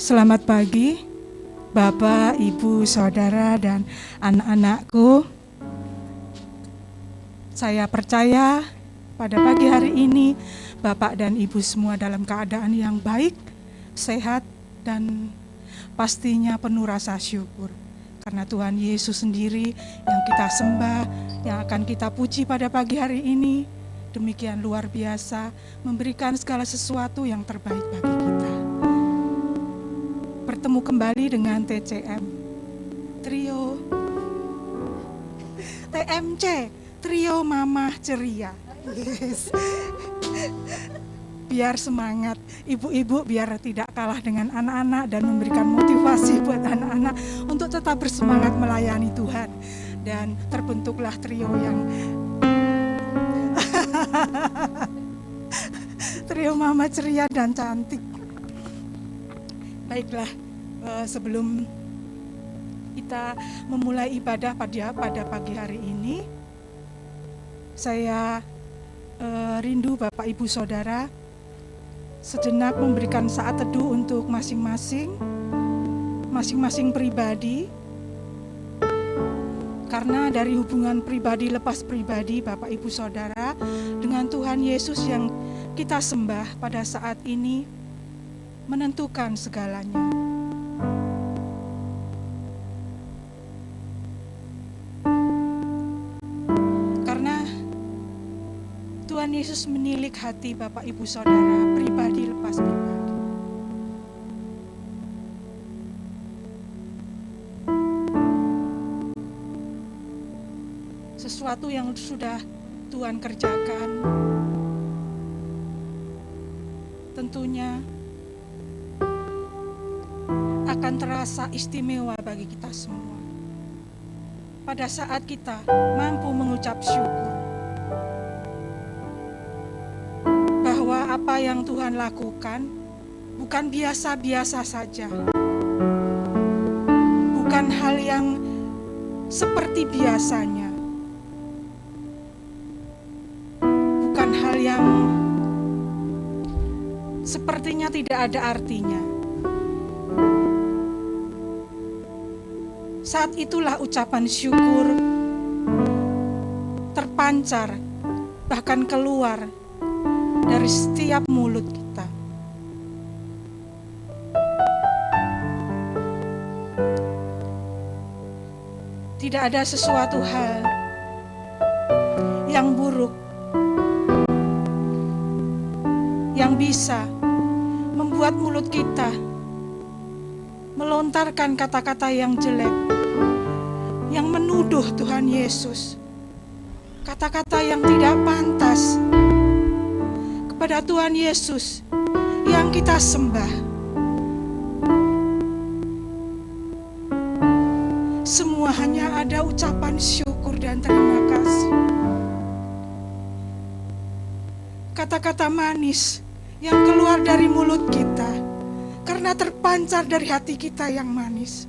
Selamat pagi, Bapak, Ibu, Saudara, dan anak-anakku. Saya percaya pada pagi hari ini Bapak dan Ibu semua dalam keadaan yang baik, sehat, dan pastinya penuh rasa syukur. Karena Tuhan Yesus sendiri yang kita sembah, yang akan kita puji pada pagi hari ini, demikian luar biasa, memberikan segala sesuatu yang terbaik bagi kita. Bertemu kembali dengan TCM, Trio TMC, Trio Mama Ceria. Yes. Biar semangat, ibu-ibu biar tidak kalah dengan anak-anak dan memberikan motivasi buat anak-anak untuk tetap bersemangat melayani Tuhan. Dan terbentuklah trio yang Trio Mama Ceria dan Cantik. Baiklah, sebelum kita memulai ibadah pada pagi hari ini, saya rindu Bapak Ibu Saudara sejenak memberikan saat teduh untuk masing-masing pribadi, karena dari hubungan pribadi lepas pribadi Bapak Ibu Saudara dengan Tuhan Yesus yang kita sembah pada saat ini menentukan segalanya. Karena Tuhan Yesus menilik hati Bapak Ibu Saudara pribadi lepas pribadi. Sesuatu yang sudah Tuhan kerjakan tentunya akan terasa istimewa bagi kita semua. Pada saat kita mampu mengucap syukur bahwa apa yang Tuhan lakukan bukan biasa-biasa saja, bukan hal yang seperti biasanya, bukan hal yang sepertinya tidak ada artinya. Saat itulah ucapan syukur terpancar, bahkan keluar dari setiap mulut kita. Tidak ada sesuatu hal yang buruk yang bisa membuat mulut kita melontarkan kata-kata yang jelek, yang menuduh Tuhan Yesus, kata-kata yang tidak pantas kepada Tuhan Yesus yang kita sembah. Semua hanya ada ucapan syukur dan terima kasih. Kata-kata manis yang keluar dari mulut kita karena terpancar dari hati kita yang manis.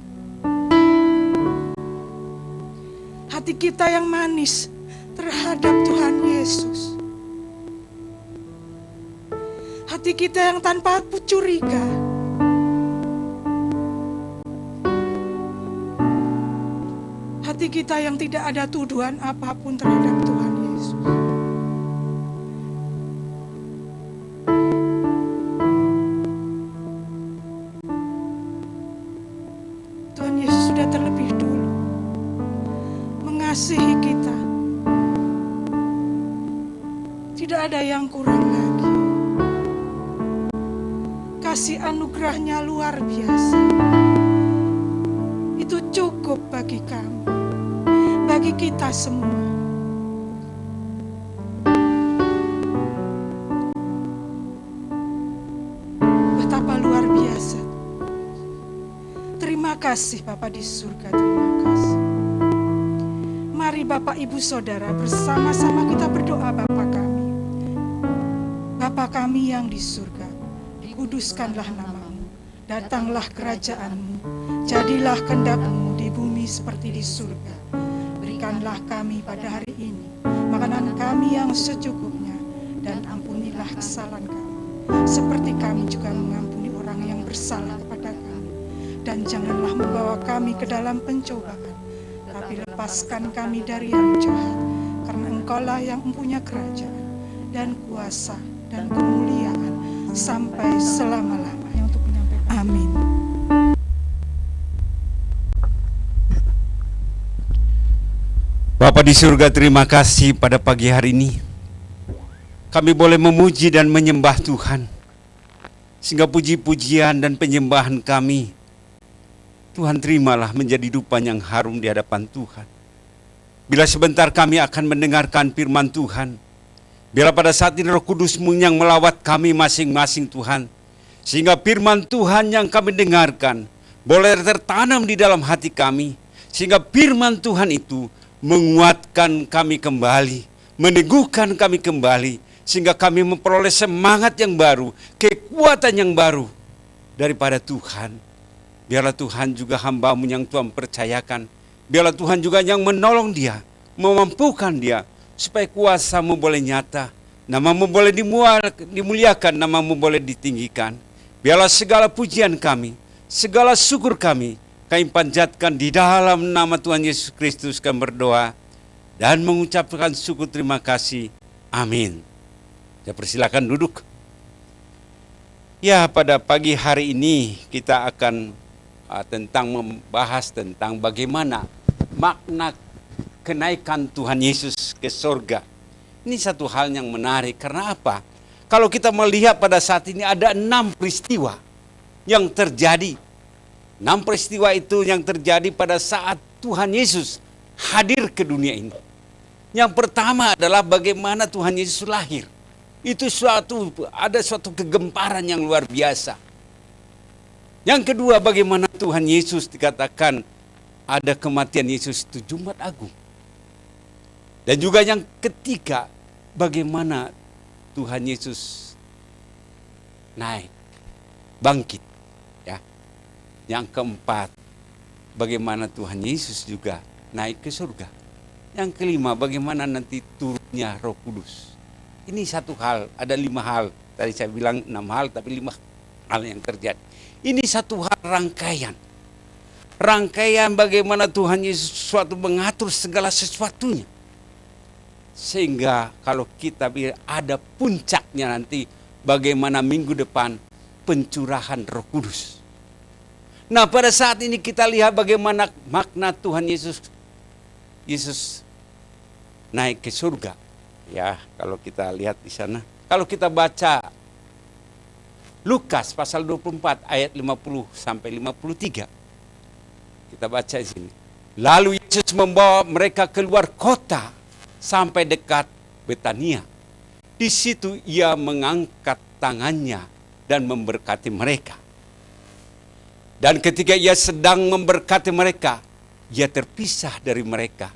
Hati kita yang manis terhadap Tuhan Yesus. Hati kita yang tanpa curiga. Hati kita yang tidak ada tuduhan apapun terhadap Tuhan Yesus. Tuhan Yesus sudah terlebih dulu mengasihi kita. Tidak ada yang kurang lagi. Kasih anugerahnya luar biasa. Itu cukup bagi kami, bagi kita semua. Betapa luar biasa. Terima kasih Bapa di surga, terima kasih. Mari Bapak Ibu Saudara bersama-sama kita berdoa. Bapa kami, Bapa kami yang di surga, dikuduskanlah namamu, datanglah kerajaanmu, jadilah kehendak-Mu di bumi seperti di surga. Berikanlah kami pada hari ini makanan kami yang secukupnya, dan ampunilah kesalahan kami, seperti kami juga mengampuni orang orang yang bersalah kepada kami. Dan janganlah membawa kami ke dalam pencobaan, tapi lepaskan kami dari yang jahat. Karena Engkaulah yang mempunyai kerajaan dan kuasa dan kemuliaan sampai selama-lamanya. Untuk menyampaikan amin. Bapa di surga, terima kasih pada pagi hari ini kami boleh memuji dan menyembah Tuhan, sehingga puji-pujian dan penyembahan kami, Tuhan terimalah menjadi dupan yang harum di hadapan Tuhan. Bila sebentar kami akan mendengarkan firman Tuhan, biarlah pada saat ini Roh Kudus-Mu yang melawat kami masing-masing Tuhan, sehingga firman Tuhan yang kami dengarkan boleh tertanam di dalam hati kami, sehingga firman Tuhan itu menguatkan kami kembali, meneguhkan kami kembali, sehingga kami memperoleh semangat yang baru, kekuatan yang baru daripada Tuhan. Biarlah Tuhan juga hamba-Mu yang Tuhan percayakan, biarlah Tuhan juga yang menolong dia, memampukan dia, supaya kuasa-Mu boleh nyata, nama-Mu boleh dimuliakan, nama-Mu boleh ditinggikan. Biarlah segala pujian kami, segala syukur kami panjatkan di dalam nama Tuhan Yesus Kristus. Kami berdoa dan mengucapkan syukur terima kasih. Amin. Ya, persilakan duduk. Ya, pada pagi hari ini kita akan membahas tentang bagaimana makna kenaikan Tuhan Yesus ke surga. Ini satu hal yang menarik. Karena apa? Kalau kita melihat pada saat ini ada 6 peristiwa yang terjadi. 6 peristiwa itu yang terjadi pada saat Tuhan Yesus hadir ke dunia ini. Yang pertama adalah bagaimana Tuhan Yesus lahir. Itu ada suatu kegemparan yang luar biasa. Yang kedua, bagaimana Tuhan Yesus dikatakan ada kematian Yesus itu Jumat Agung. Dan juga yang ketiga, bagaimana Tuhan Yesus naik, bangkit. Yang keempat, bagaimana Tuhan Yesus juga naik ke surga. Yang kelima, bagaimana nanti turunnya Roh Kudus. Ini satu hal, ada 5 hal. Tadi saya bilang 6 hal, tapi 5 hal yang terjadi. Ini satu hal rangkaian. Rangkaian bagaimana Tuhan Yesus suatu mengatur segala sesuatunya. Sehingga kalau kita ada puncaknya nanti, bagaimana minggu depan pencurahan Roh Kudus. Nah, pada saat ini kita lihat bagaimana makna Tuhan Yesus naik ke surga. Ya, kalau kita lihat di sana. Kalau kita baca Lukas pasal 24 ayat 50 sampai 53. Kita baca di sini. Lalu Yesus membawa mereka keluar kota sampai dekat Betania. Di situ ia mengangkat tangannya dan memberkati mereka. Dan ketika ia sedang memberkati mereka, ia terpisah dari mereka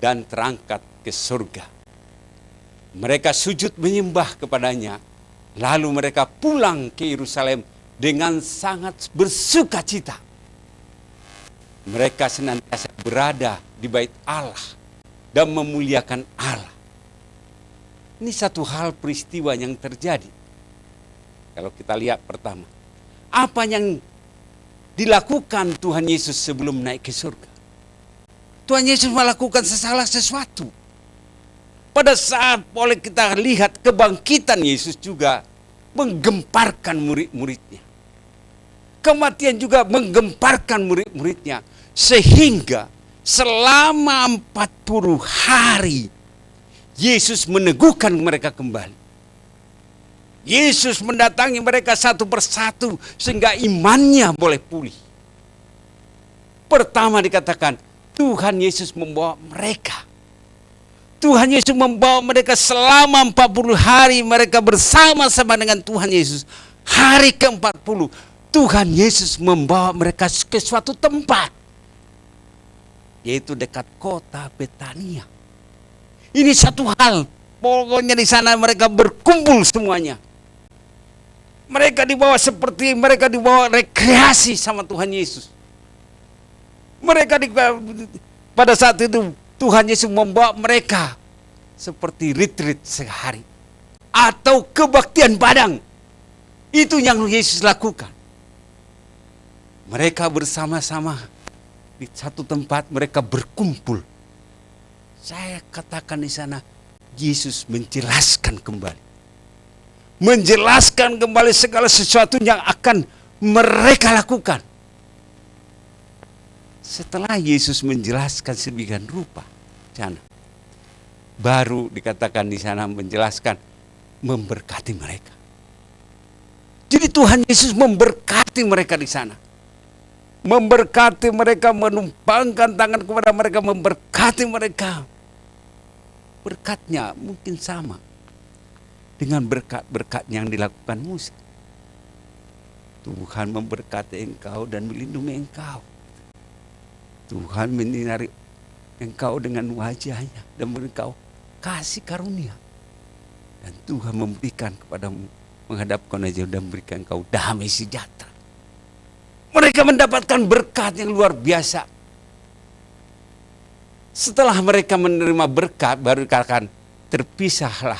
dan terangkat ke surga. Mereka sujud menyembah kepadanya, lalu mereka pulang ke Yerusalem dengan sangat bersuka cita. Mereka senantiasa berada di bait Allah dan memuliakan Allah. Ini satu hal peristiwa yang terjadi. Kalau kita lihat pertama, apa yang dilakukan Tuhan Yesus sebelum naik ke surga? Tuhan Yesus melakukan sesuatu. Pada saat boleh kita lihat kebangkitan Yesus juga menggemparkan murid-muridnya. Kematian juga menggemparkan murid-muridnya. Sehingga selama 40 hari Yesus meneguhkan mereka kembali. Yesus mendatangi mereka satu persatu sehingga imannya boleh pulih. Pertama dikatakan Tuhan Yesus membawa mereka. Tuhan Yesus membawa mereka selama 40 hari mereka bersama-sama dengan Tuhan Yesus. Hari ke-40 Tuhan Yesus membawa mereka ke suatu tempat, yaitu dekat kota Betania. Ini satu hal, pokoknya di sana mereka berkumpul semuanya. Mereka dibawa rekreasi sama Tuhan Yesus. Pada saat itu Tuhan Yesus membawa mereka seperti retreat sehari atau kebaktian padang. Itu yang Yesus lakukan. Mereka bersama-sama di satu tempat, mereka berkumpul. Saya katakan di sana, Yesus menjelaskan kembali. Menjelaskan kembali segala sesuatu yang akan mereka lakukan. Setelah Yesus menjelaskan sedemikian rupa, sana baru dikatakan di sana menjelaskan memberkati mereka. Jadi Tuhan Yesus memberkati mereka di sana. Memberkati mereka, menumpangkan tangan kepada mereka, memberkati mereka. Berkatnya mungkin sama dengan berkat-berkat yang dilakukan Musa. Tuhan memberkati engkau dan melindungi engkau. Tuhan menyinari engkau dengan wajahnya dan engkau kasih karunia. Dan Tuhan memberikan kepadamu, menghadapkan wajah dan memberikan engkau damai sejahtera. Mereka mendapatkan berkat yang luar biasa. Setelah mereka menerima berkat, baru dikatakan terpisahlah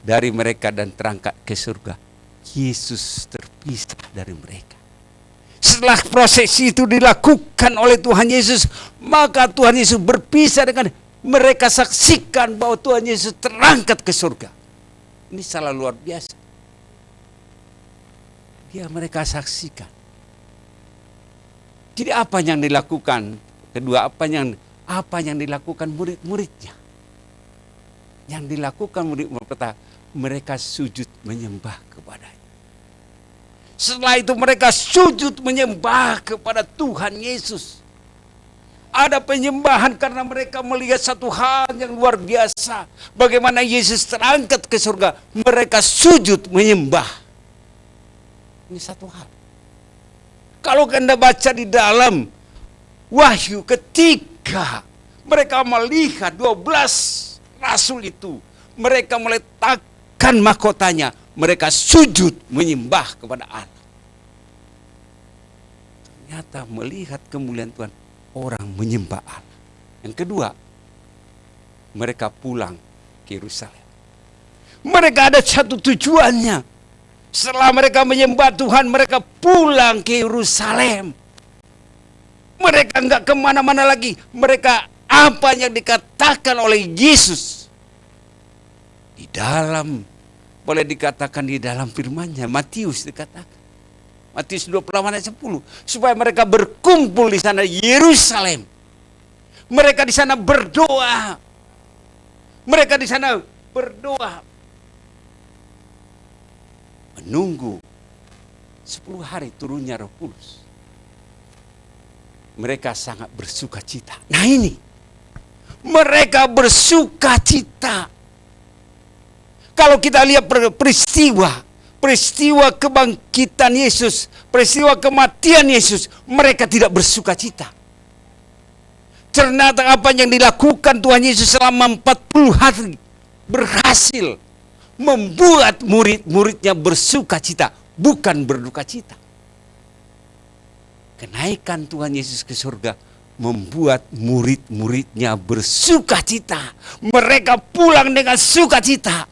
dari mereka dan terangkat ke surga. Yesus terpisah dari mereka. Setelah proses itu dilakukan oleh Tuhan Yesus, maka Tuhan Yesus berpisah dengan mereka, saksikan bahwa Tuhan Yesus terangkat ke surga. Ini salah luar biasa. Dia mereka saksikan. Jadi apa yang dilakukan? Kedua, apa yang dilakukan murid-muridnya? Yang dilakukan murid-murid pertama, mereka sujud menyembah kepadanya. Setelah itu mereka sujud menyembah kepada Tuhan Yesus. Ada penyembahan karena mereka melihat satu hal yang luar biasa. Bagaimana Yesus terangkat ke surga, mereka sujud menyembah. Ini satu hal. Kalau Anda baca di dalam Wahyu ketika mereka melihat 12 rasul itu, mereka meletakkan mahkotanya, mereka sujud menyembah kepada Allah. Ternyata melihat kemuliaan Tuhan, orang menyembah Allah. Yang kedua, mereka pulang ke Yerusalem. Mereka ada satu tujuannya. Setelah mereka menyembah Tuhan, mereka pulang ke Yerusalem. Mereka enggak kemana-mana lagi. Mereka apa yang dikatakan oleh Yesus. Di dalam, boleh dikatakan di dalam firman-Nya, Matius dikatakan. Matius 28 ayat 10. Supaya mereka berkumpul di sana Yerusalem. Mereka di sana berdoa. Mereka di sana berdoa. Menunggu 10 hari turunnya Roh Kudus. Mereka sangat bersuka cita. Nah ini, mereka bersuka cita. Kalau kita lihat peristiwa kebangkitan Yesus, peristiwa kematian Yesus, mereka tidak bersuka cita. Ternyata apa yang dilakukan Tuhan Yesus selama 40 hari berhasil membuat murid-muridnya bersuka cita, bukan berduka cita. Kenaikan Tuhan Yesus ke surga membuat murid-muridnya bersuka cita. Mereka pulang dengan sukacita.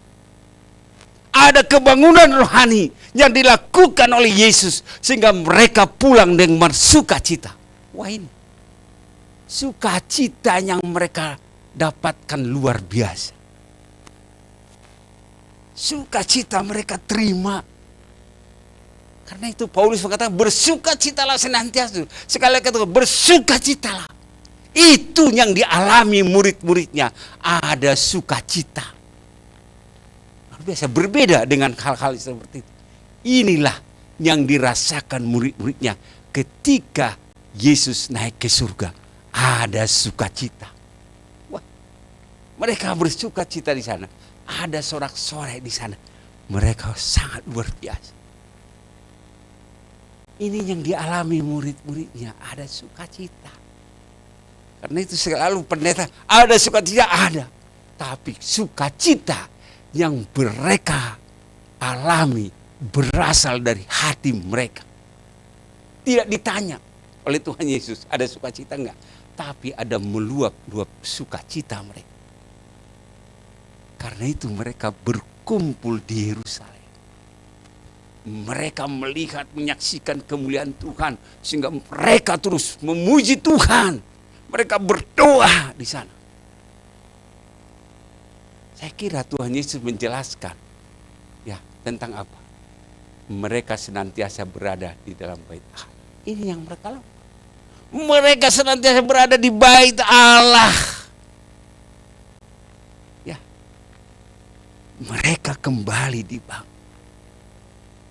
Ada kebangunan rohani yang dilakukan oleh Yesus sehingga mereka pulang dengan sukacita. Wah ini sukacita yang mereka dapatkan luar biasa. Sukacita mereka terima. Karena itu Paulus mengatakan bersukacitalah senantiasa. Sekali lagi kata bersukacitalah. Itu yang dialami murid-muridnya. Ada sukacita. Luar biasa, berbeda dengan hal-hal seperti itu. Inilah yang dirasakan murid-muridnya ketika Yesus naik ke surga. Ada sukacita. Wah, mereka bersukacita di sana. Ada sorak-sorai di sana. Mereka sangat luar biasa. Ini yang dialami murid-muridnya, ada sukacita. Karena itu selalu pendeta, ada sukacita, ada. Tapi sukacita yang mereka alami berasal dari hati mereka. Tidak ditanya oleh Tuhan Yesus, ada sukacita enggak? Tapi ada meluap-luap sukacita mereka. Karena itu mereka berkumpul di Yerusalem. Mereka melihat, menyaksikan kemuliaan Tuhan, sehingga mereka terus memuji Tuhan. Mereka berdoa di sana. Saya kira Tuhan Yesus menjelaskan ya tentang apa? Mereka senantiasa berada di dalam bait Allah. Ini yang mereka lakukan. Mereka senantiasa berada di bait Allah. Ya. Mereka kembali dibangun.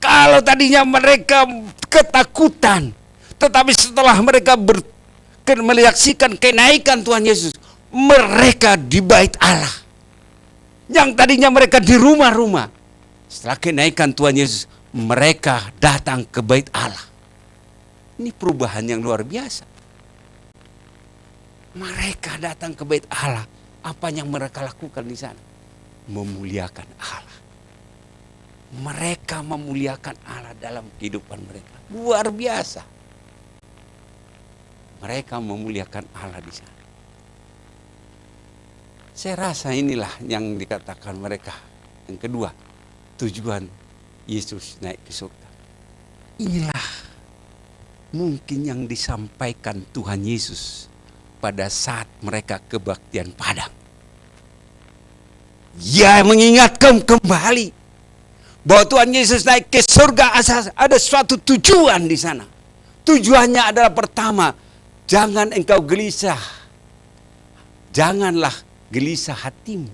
Kalau tadinya mereka ketakutan, tetapi setelah mereka menyaksikan kenaikan Tuhan Yesus, mereka di bait Allah. Yang tadinya mereka di rumah-rumah, setelah kenaikan Tuhan Yesus, mereka datang ke bait Allah. Ini perubahan yang luar biasa. Mereka datang ke bait Allah. Apa yang mereka lakukan di sana? Memuliakan Allah. Mereka memuliakan Allah dalam kehidupan mereka. Luar biasa. Mereka memuliakan Allah di sana. Saya rasa inilah yang dikatakan mereka. Yang kedua, tujuan Yesus naik ke surga. Inilah mungkin yang disampaikan Tuhan Yesus pada saat mereka kebaktian padang. Ia mengingatkan kembali bahwa Tuhan Yesus naik ke surga ada suatu tujuan di sana. Tujuannya adalah pertama, jangan engkau gelisah. Janganlah gelisah hatimu.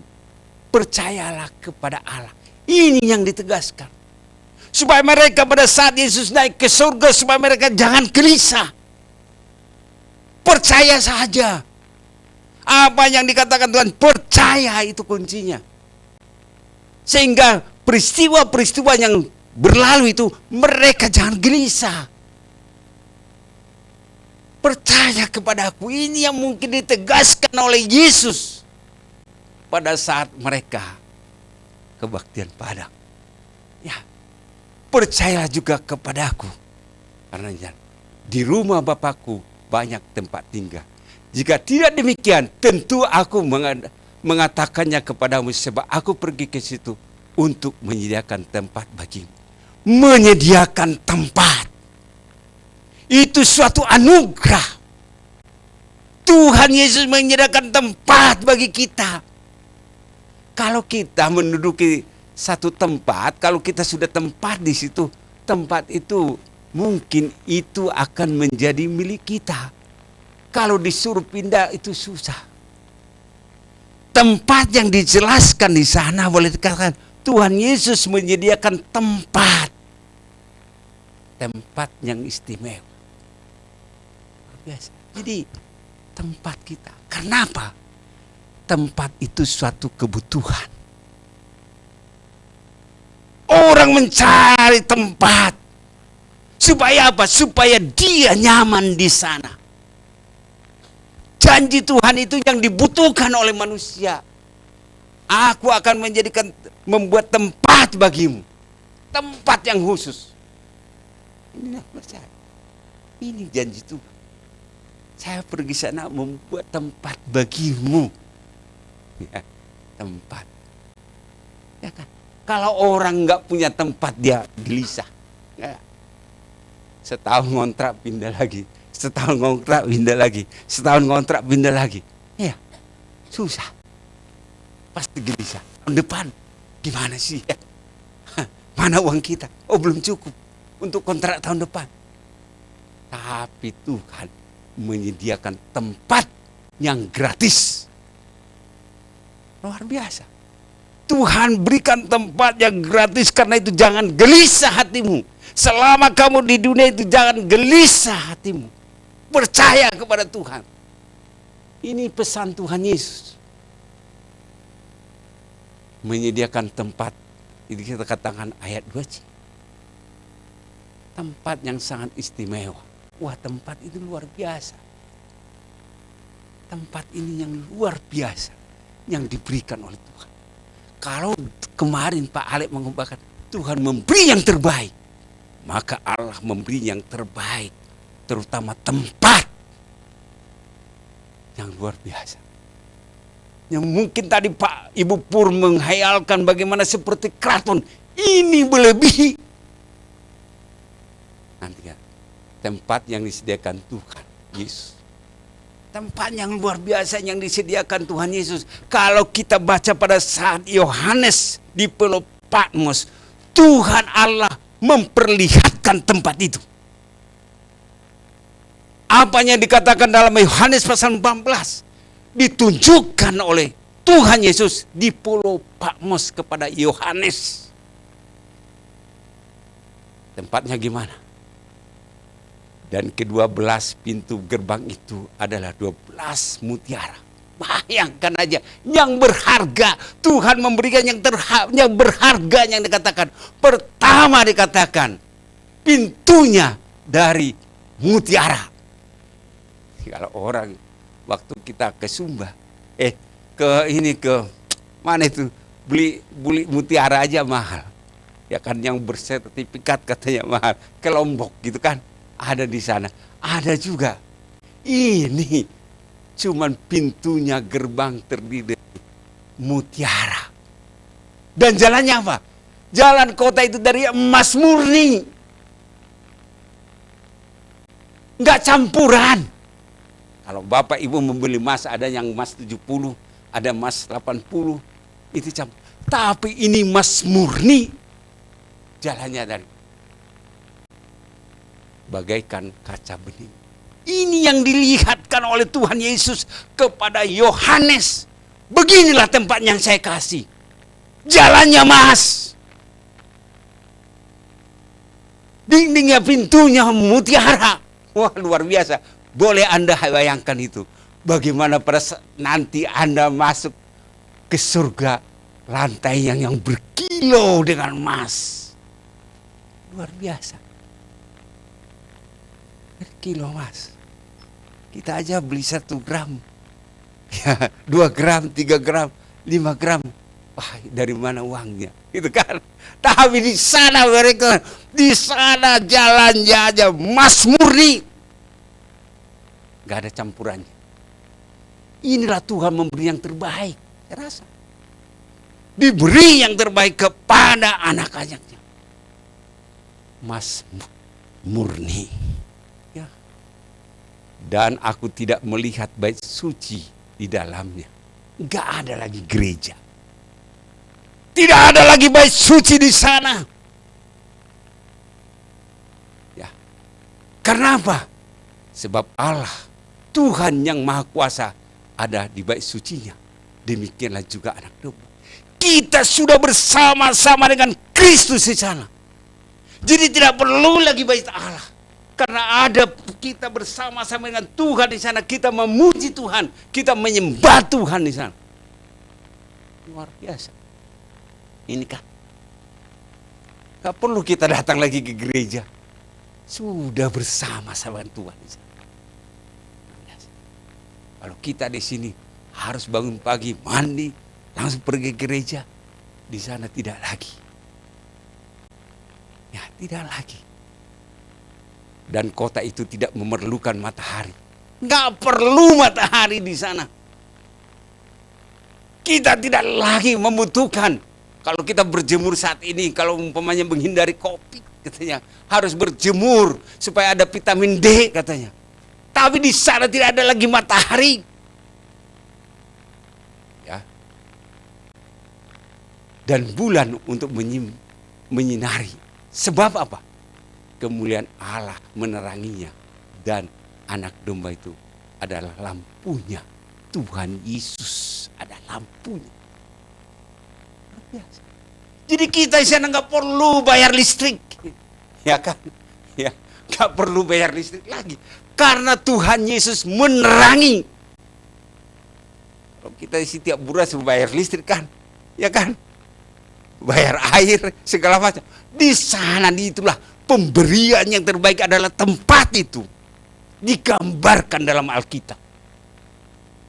Percayalah kepada Allah. Ini yang ditegaskan. Supaya mereka pada saat Yesus naik ke surga, supaya mereka jangan gelisah. Percaya saja. Apa yang dikatakan Tuhan, percaya itu kuncinya. Sehingga peristiwa-peristiwa yang berlalu itu mereka jangan gelisah. Percaya kepada aku. Ini yang mungkin ditegaskan oleh Yesus pada saat mereka kebaktian padang. Ya, percayalah juga kepada aku. Karena di rumah Bapakku banyak tempat tinggal. Jika tidak demikian, tentu aku mengatakannya kepadamu, sebab aku pergi ke situ untuk menyediakan tempat bagimu. Menyediakan tempat. Itu suatu anugerah. Tuhan Yesus menyediakan tempat bagi kita. Kalau kita menduduki satu tempat, kalau kita sudah tempat di situ, tempat itu mungkin itu akan menjadi milik kita. Kalau disuruh pindah itu susah. Tempat yang dijelaskan di sana boleh dikatakan Tuhan Yesus menyediakan tempat. Tempat yang istimewa. Biasa. Jadi tempat kita. Kenapa? Tempat itu suatu kebutuhan. Orang mencari tempat. Supaya apa? Supaya dia nyaman di sana. Janji Tuhan itu yang dibutuhkan oleh manusia. Aku akan membuat tempat bagimu. Tempat yang khusus. Inilah percaya. Ini janji Tuhan. Saya pergi sana membuat tempat bagimu. Ya, tempat. Ya kan? Kalau orang nggak punya tempat dia gelisah. Ya. Setahun ngontrak pindah lagi. Setahun ngontrak pindah lagi. Setahun ngontrak pindah lagi. Ya, susah. Pasti gelisah. Tahun depan gimana sih? Ya? Mana uang kita? Oh, belum cukup untuk kontrak tahun depan. Tapi Tuhan menyediakan tempat yang gratis. Luar biasa. Tuhan berikan tempat yang gratis, karena itu jangan gelisah hatimu. Selama kamu di dunia itu jangan gelisah hatimu. Percaya kepada Tuhan. Ini pesan Tuhan Yesus. Menyediakan tempat. Ini kita katakan ayat 2c. Tempat yang sangat istimewa. Wah, tempat itu luar biasa. Tempat ini yang luar biasa yang diberikan oleh Tuhan. Kalau kemarin Pak Alek mengungkapkan Tuhan memberi yang terbaik, maka Allah memberi yang terbaik, terutama tempat yang luar biasa. Yang mungkin tadi Pak Ibu Pur menghayalkan bagaimana seperti keraton, ini melebihi. Nanti kan, tempat yang disediakan Tuhan Yesus. Tempat yang luar biasa yang disediakan Tuhan Yesus. Kalau kita baca pada saat Yohanes di Pulau Patmos, Tuhan Allah memperlihatkan tempat itu. Apa yang dikatakan dalam Yohanes pasal 14 ditunjukkan oleh Tuhan Yesus di Pulau Patmos kepada Yohanes. Tempatnya gimana? Dan ke-12 pintu gerbang itu adalah 12 mutiara. Bayangkan aja, yang berharga. Tuhan memberikan yang berharga yang dikatakan. Pertama dikatakan, pintunya dari mutiara. Kalau orang waktu kita ke Sumba, ke mana itu, beli mutiara aja mahal. Ya kan, yang bersertifikat katanya mahal. Ke Lombok gitu kan. Ada di sana, ada juga. Ini cuman pintunya gerbang terdiri dari mutiara. Dan jalannya apa? Jalan kota itu dari emas murni. Enggak campuran. Kalau Bapak Ibu membeli emas, ada yang emas 70, ada emas 80, itu campur. Tapi ini emas murni. Jalannya dari bagaikan kaca bening. Ini yang dilihatkan oleh Tuhan Yesus kepada Yohanes. Beginilah tempat yang saya kasih. Jalannya emas. Dindingnya, pintunya mutiara. Wah, luar biasa. Boleh Anda bayangkan itu. Bagaimana pada nanti Anda masuk ke surga, lantai yang berkilau dengan emas. Luar biasa. Kilo emas. Kita aja beli 1 gram. Ya, 2 gram, 3 gram, 5 gram. Wah, dari mana uangnya? Itu kan. Tapi di sana mereka, di sana jalannya aja emas murni. Gak ada campurannya. Inilah Tuhan memberi yang terbaik. Saya rasa. Diberi yang terbaik kepada anak-anaknya. Emas murni. Dan aku tidak melihat bait suci di dalamnya. Enggak ada lagi gereja. Tidak ada lagi bait suci di sana. Ya. Karena apa? Sebab Allah, Tuhan yang Maha Kuasa, ada di bait sucinya. Demikianlah juga anak domba. Kita sudah bersama-sama dengan Kristus di sana. Jadi tidak perlu lagi bait Allah. Karena ada kita bersama-sama dengan Tuhan di sana, kita memuji Tuhan, kita menyembah Tuhan di sana. Luar biasa. Ini kan. Gak perlu kita datang lagi ke gereja. Sudah bersama-sama dengan Tuhan di sana. Kalau kita di sini harus bangun pagi, mandi, langsung pergi ke gereja, di sana tidak lagi. Ya, tidak lagi. Dan kota itu tidak memerlukan matahari. Nggak perlu matahari di sana. Kita tidak lagi membutuhkan. Kalau kita berjemur saat ini, kalau umpamanya menghindari kopi, katanya harus berjemur supaya ada vitamin D, katanya. Tapi di sana tidak ada lagi matahari. Ya. Dan bulan untuk menyinari. Sebab apa? Kemuliaan Allah meneranginya, dan anak domba itu adalah lampunya. Tuhan Yesus ada lampunya. Jadi kita di sana nggak perlu bayar listrik, ya kan? Ya, nggak perlu bayar listrik lagi, karena Tuhan Yesus menerangi. Kalau kita isi tiap bulan bayar listrik kan, ya kan? Bayar air segala macam. Di sana itulah pemberian yang terbaik, adalah tempat itu digambarkan dalam Alkitab,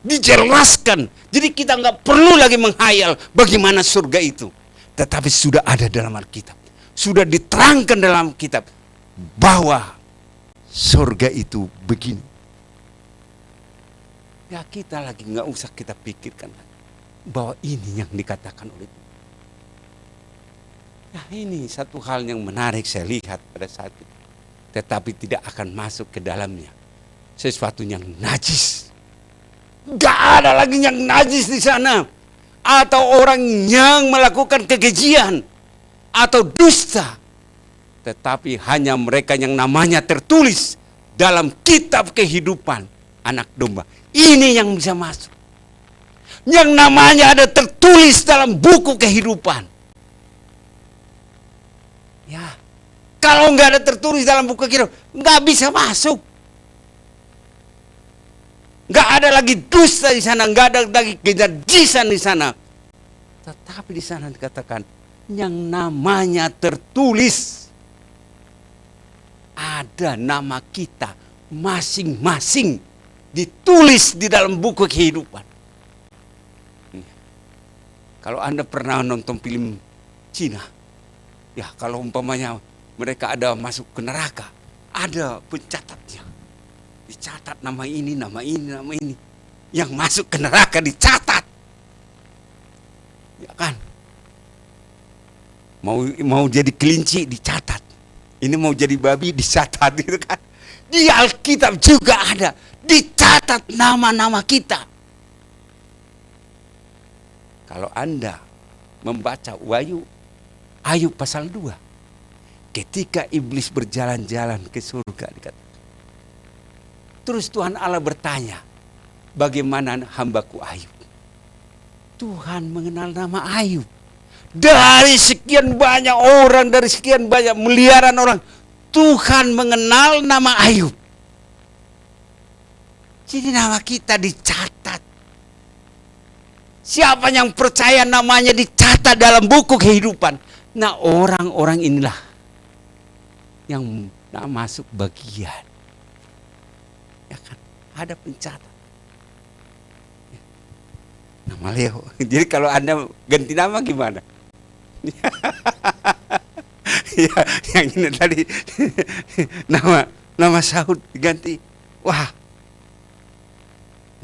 dijelaskan. Jadi kita nggak perlu lagi menghayal bagaimana surga itu, tetapi sudah ada dalam Alkitab, sudah diterangkan dalam kitab bahwa surga itu begini. Ya, kita lagi nggak usah kita pikirkan bahwa ini yang dikatakan oleh Tuhan. Nah, ini satu hal yang menarik saya lihat pada saat itu. tetapi tidak akan masuk ke dalamnya sesuatu yang najis. Gak ada lagi yang najis di sana, atau orang yang melakukan kekejian atau dusta, tetapi hanya mereka yang namanya tertulis dalam kitab kehidupan anak domba. Ini yang bisa masuk. Yang namanya ada tertulis dalam buku kehidupan. Ya, kalau nggak ada tertulis dalam buku kehidupan, nggak bisa masuk. Nggak ada lagi dusta di sana, nggak ada lagi kenajisan di sana. Tetapi di sana dikatakan yang namanya tertulis, ada nama kita masing-masing ditulis di dalam buku kehidupan. Kalau Anda pernah nonton film Cina, ya kalau umpamanya mereka ada masuk ke neraka, ada pencatatnya. Dicatat nama ini, nama ini, nama ini. Yang masuk ke neraka dicatat. Ya kan? Mau jadi kelinci dicatat. Ini mau jadi babi dicatat gitu kan. Di Alkitab juga ada. Dicatat nama-nama kita. Kalau Anda membaca Ayub pasal 2. Ketika iblis berjalan-jalan ke surga dikatakan. Terus Tuhan Allah bertanya, bagaimana hambaku Ayub? Tuhan mengenal nama Ayub. Dari sekian banyak orang, dari sekian banyak miliaran orang, Tuhan mengenal nama Ayub. Jadi nama kita dicatat. Siapa yang percaya namanya dicatat dalam buku kehidupan. Nah, orang-orang inilah yang masuk bagian. Ya kan, ada pencatat. Nama Leo. Jadi kalau Anda ganti nama gimana? Ya, yang ini tadi nama Saud diganti. Wah,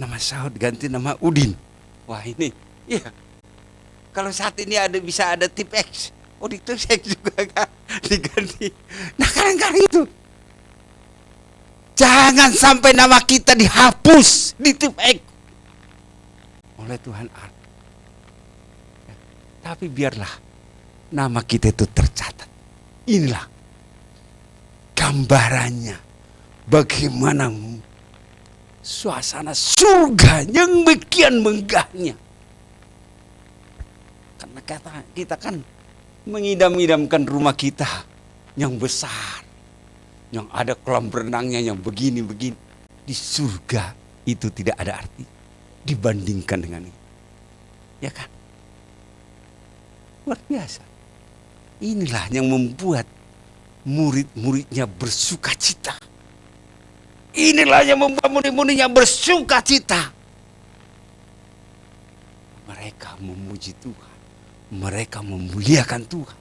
nama Saud ganti nama Udin. Wah ini, ya. Kalau saat ini bisa ada tip X, di tip X juga kan diganti. Nah kadang-kadang itu. Jangan sampai nama kita dihapus di tip X oleh Tuhan Allah. Ya, tapi biarlah nama kita itu tercatat. Inilah gambarannya bagaimana suasana surga yang begian megahnya. Karena kita kan mengidam-idamkan rumah kita yang besar, yang ada kolam renangnya yang begini-begini. Di surga itu tidak ada arti dibandingkan dengan ini. Ya kan? Luar biasa. Inilah yang membuat murid-muridnya bersuka cita. Inilah yang membuat murid-muridnya bersuka cita. Mereka memuji Tuhan. Mereka memuliakan Tuhan.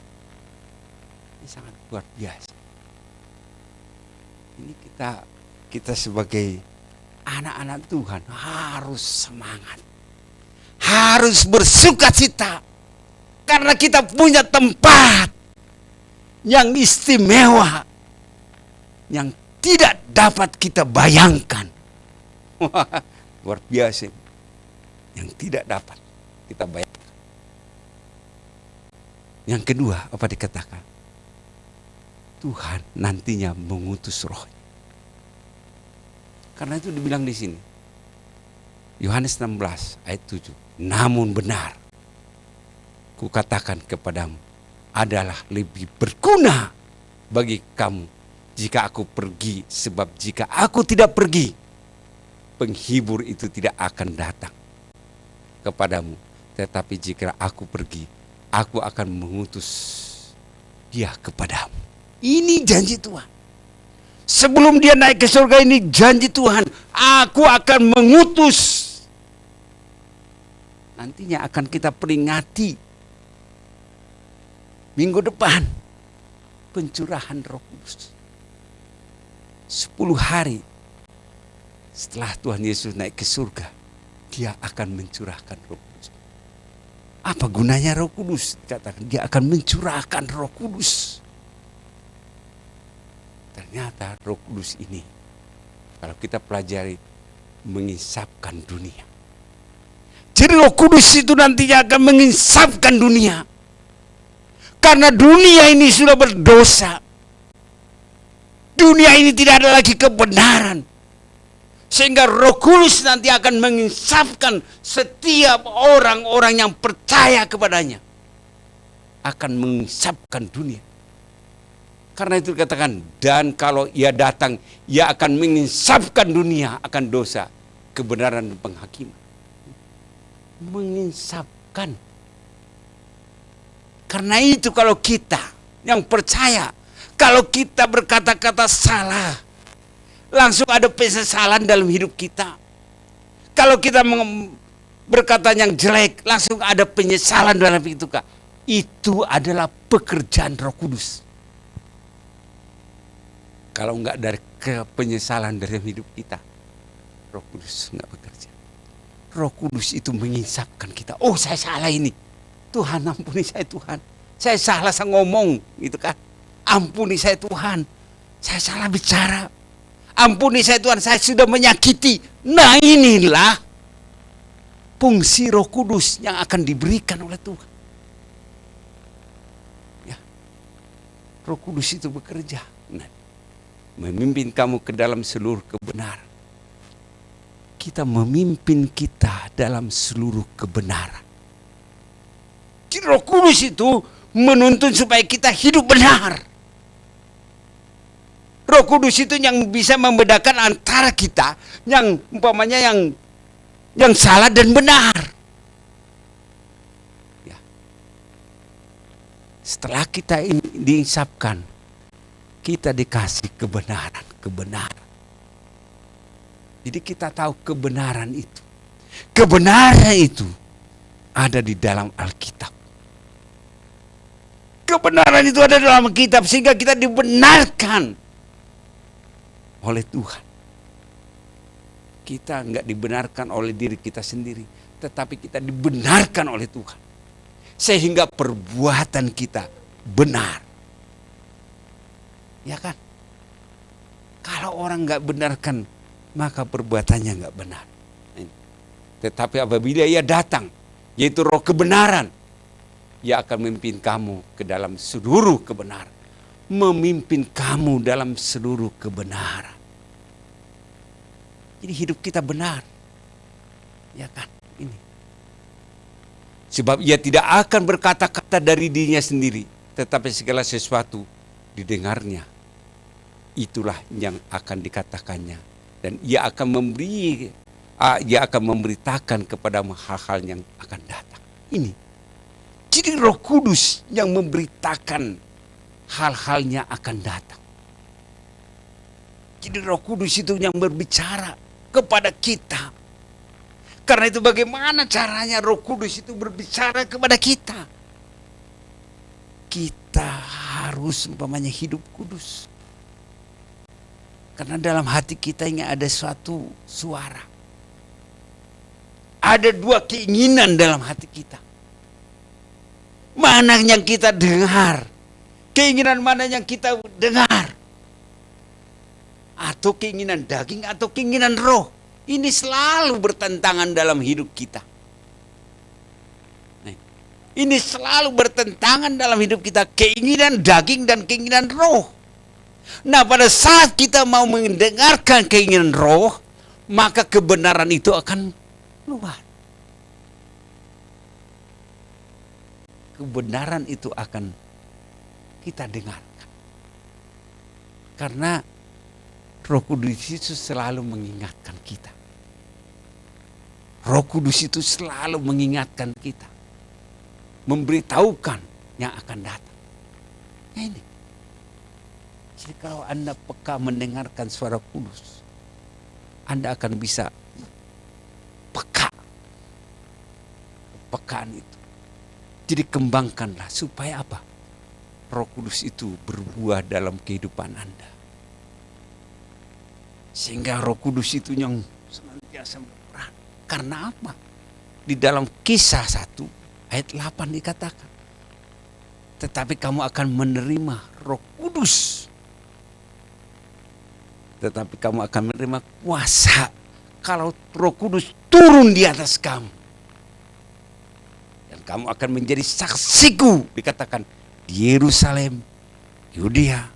Ini sangat luar biasa. Ini kita sebagai anak-anak Tuhan harus semangat. Harus bersuka cita. Karena kita punya tempat yang istimewa. Yang tidak dapat kita bayangkan. Wah, luar biasa. Yang tidak dapat kita bayangkan. Yang kedua, apa dikatakan? Tuhan nantinya mengutus roh. Karena itu dibilang di sini. Yohanes 16 ayat 7. Namun benar, kukatakan kepadamu, adalah lebih berguna bagi kamu jika aku pergi. Sebab jika aku tidak pergi, penghibur itu tidak akan datang kepadamu. Tetapi jika aku pergi, aku akan mengutus dia kepadamu. Ini janji Tuhan. Sebelum dia naik ke surga, ini janji Tuhan. Aku akan mengutus. Nantinya akan kita peringati minggu depan pencurahan Roh Kudus. 10 hari setelah Tuhan Yesus naik ke surga, dia akan mencurahkan Roh Kudus. Apa gunanya Roh Kudus? Katakan dia akan mencurahkan Roh Kudus. Ternyata Roh Kudus ini, kalau kita pelajari, menginsapkan dunia. Jadi Roh Kudus itu nantinya akan menginsapkan dunia. Karena dunia ini sudah berdosa. Dunia ini tidak ada lagi kebenaran. Sehingga Roh Kudus nanti akan menginsapkan setiap orang-orang yang percaya kepadanya. Akan menginsapkan dunia. Karena itu dikatakan, dan kalau ia datang, ia akan menginsapkan dunia akan dosa, kebenaran dan penghakiman. Menginsapkan. Karena itu kalau kita yang percaya, kalau kita berkata-kata salah, langsung ada penyesalan dalam hidup kita. Kalau kita berkata yang jelek, langsung ada penyesalan dalam hidup kita. Itu adalah pekerjaan Roh Kudus. Kalau enggak dari penyesalan dalam hidup kita, Roh Kudus enggak bekerja. Roh Kudus itu menginsapkan kita. Oh, saya salah ini. Tuhan, ampuni saya Tuhan. Saya salah, saya ngomong gitu kan. Ampuni saya Tuhan. Saya salah bicara. Ampuni saya Tuhan, saya sudah menyakiti. Nah, inilah fungsi Roh Kudus yang akan diberikan oleh Tuhan. Ya. Roh Kudus itu bekerja. Nah, memimpin kamu ke dalam seluruh kebenaran. Kita memimpin kita dalam seluruh kebenaran. Jadi Roh Kudus itu menuntun supaya kita hidup benar. Roh Kudus itu yang bisa membedakan antara kita yang umpamanya yang salah dan benar. Ya. Setelah kita ini diinsapkan, kita dikasih kebenaran. Jadi kita tahu kebenaran itu. Kebenaran itu ada di dalam Alkitab. Kebenaran itu ada dalam Alkitab sehingga kita dibenarkan oleh Tuhan. Kita enggak dibenarkan oleh diri kita sendiri, tetapi kita dibenarkan oleh Tuhan. Sehingga perbuatan kita benar. Ya kan? Kalau orang enggak benarkan, maka perbuatannya enggak benar. Tetapi apabila ia datang, yaitu Roh kebenaran, ia akan memimpin kamu ke dalam seluruh kebenaran. Memimpin kamu dalam seluruh kebenaran. Jadi hidup kita benar. Ya kan? Ini. Sebab ia tidak akan berkata-kata dari dirinya sendiri, tetapi segala sesuatu didengarnya. Itulah yang akan dikatakannya. Dan ia akan memberitakan kepadamu hal-hal yang akan datang. Ini. Jadi Roh Kudus yang memberitakan hal-halnya akan datang. Jadi Roh Kudus itu yang berbicara kepada kita. Karena itu bagaimana caranya Roh Kudus itu berbicara kepada kita? Kita harus umpamanya hidup kudus. Karena dalam hati kita ini ada suatu suara. Ada dua keinginan dalam hati kita. Mana yang kita dengar? Keinginan mana yang kita dengar? Atau keinginan daging atau keinginan roh. Ini selalu bertentangan dalam hidup kita. Ini selalu bertentangan dalam hidup kita. Keinginan daging dan keinginan roh. Nah, pada saat kita mau mendengarkan keinginan roh, maka kebenaran itu akan keluar. Kebenaran itu akan kita dengarkan. Karena Roh Kudus itu selalu mengingatkan kita. Roh Kudus itu selalu mengingatkan kita. Memberitahukan yang akan datang. Nah, ini. Jadi kalau Anda peka mendengarkan suara kudus, Anda akan bisa peka. Pekaan itu. Jadi kembangkanlah supaya apa? Roh Kudus itu berbuah dalam kehidupan Anda. Sehingga Roh Kudus itu yang senantiasa berperan. Karena apa? Di dalam Kisah 1 ayat 8 dikatakan, tetapi kamu akan menerima Roh Kudus tetapi kamu akan menerima kuasa kalau Roh Kudus turun di atas kamu. Dan kamu akan menjadi saksiku, dikatakan, di Yerusalem, Yudea,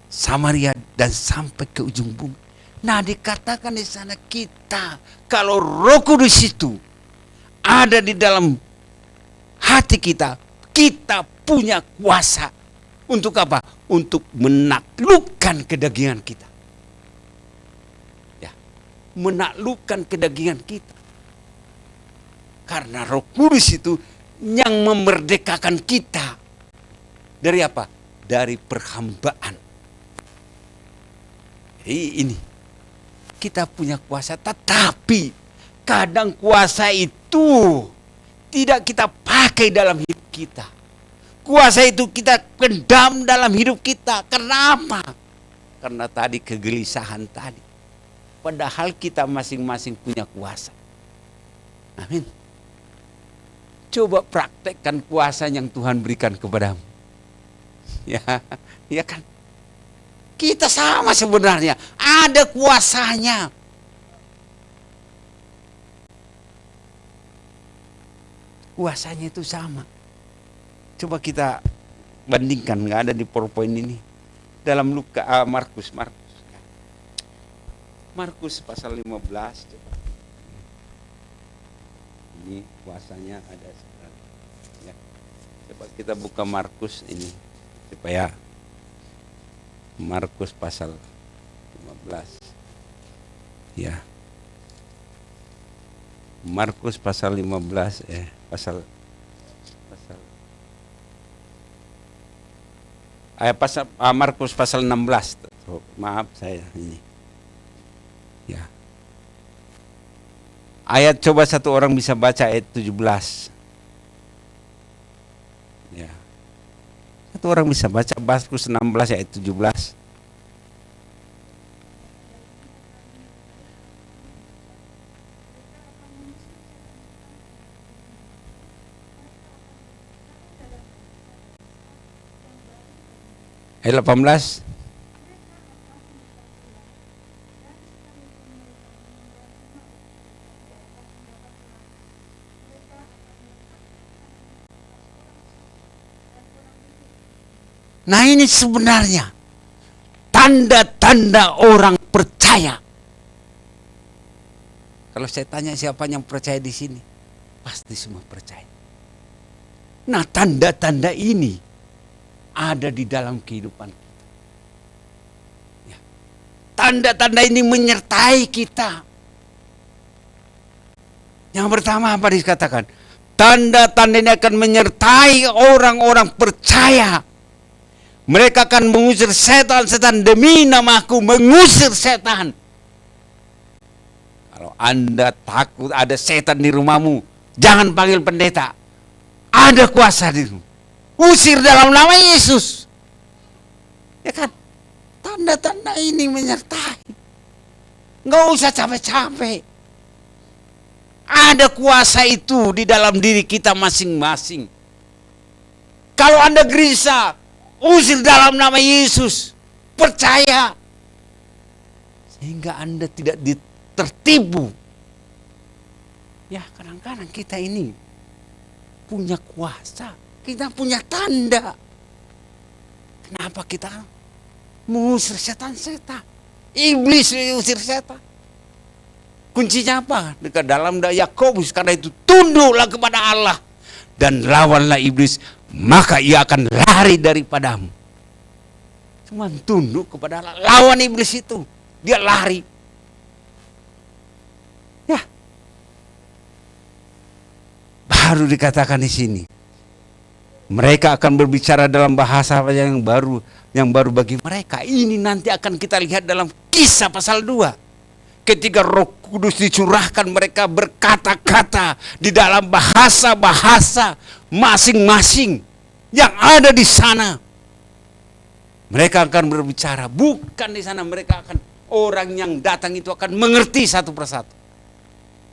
Samaria, dan sampai ke ujung bumi. Nah, dikatakan di sana kita, kalau Roh Kudus itu ada di dalam hati kita, kita punya kuasa. Untuk apa? Untuk menaklukkan kedagingan kita. Ya, menaklukkan kedagingan kita. Karena Roh Kudus itu yang memerdekakan kita. Dari apa? Dari perhambaan. Jadi ini, kita punya kuasa, tetapi kadang kuasa itu tidak kita pakai dalam hidup kita. Kuasa itu kita pendam dalam hidup kita. Kenapa? Karena tadi kegelisahan tadi. Padahal kita masing-masing punya kuasa. Amin. Coba praktekkan kuasa yang Tuhan berikan kepadamu. Ya kan? Kita sama sebenarnya. Ada kuasanya. Kuasanya itu sama. Coba kita bandingkan, nggak ada di PowerPoint ini. Dalam Markus pasal 15. Coba. Ini kuasanya ada sekarang. Ya. Coba kita buka Markus ini supaya Markus pasal 15. Ya. Markus pasal 15 pasal Markus pasal 16. Maaf saya ini. Ya. Ayat, coba satu orang bisa baca ayat 17. Ya. Satu orang bisa baca Markus 16 ayat 17. Ayat 18. Nah, ini sebenarnya tanda-tanda orang percaya. Kalau saya tanya siapa yang percaya di sini, pasti semua percaya. Nah, tanda-tanda ini ada di dalam kehidupan kita. Ya. Tanda-tanda ini menyertai kita. Yang pertama apa dikatakan? Tanda-tanda ini akan menyertai orang-orang percaya. Mereka akan mengusir setan-setan demi namaku, mengusir setan. Kalau Anda takut ada setan di rumahmu, jangan panggil pendeta. Ada kuasa di rumah. Usir dalam nama Yesus. Ya kan? Tanda-tanda ini menyertai. Nggak usah capek-capek. Ada kuasa itu di dalam diri kita masing-masing. Kalau Anda gelisah, usir dalam nama Yesus. Percaya. Sehingga Anda tidak tertipu. Ya, kadang-kadang kita ini punya kuasa. Kita punya tanda. Kenapa kita mengusir setan-setan? Iblis mengusir setan. Kuncinya apa? Dekat dalam Yakobus, karena itu tunduklah kepada Allah dan lawanlah iblis, maka ia akan lari daripadamu. Cuma tunduk kepada Allah, lawan iblis itu, dia lari. Ya. Baru dikatakan di sini. Mereka akan berbicara dalam bahasa yang baru bagi mereka. Ini nanti akan kita lihat dalam Kisah pasal 2. Ketika Roh Kudus dicurahkan, mereka berkata-kata di dalam bahasa-bahasa masing-masing yang ada di sana. Mereka akan berbicara, bukan di sana, mereka akan, orang yang datang itu akan mengerti satu persatu.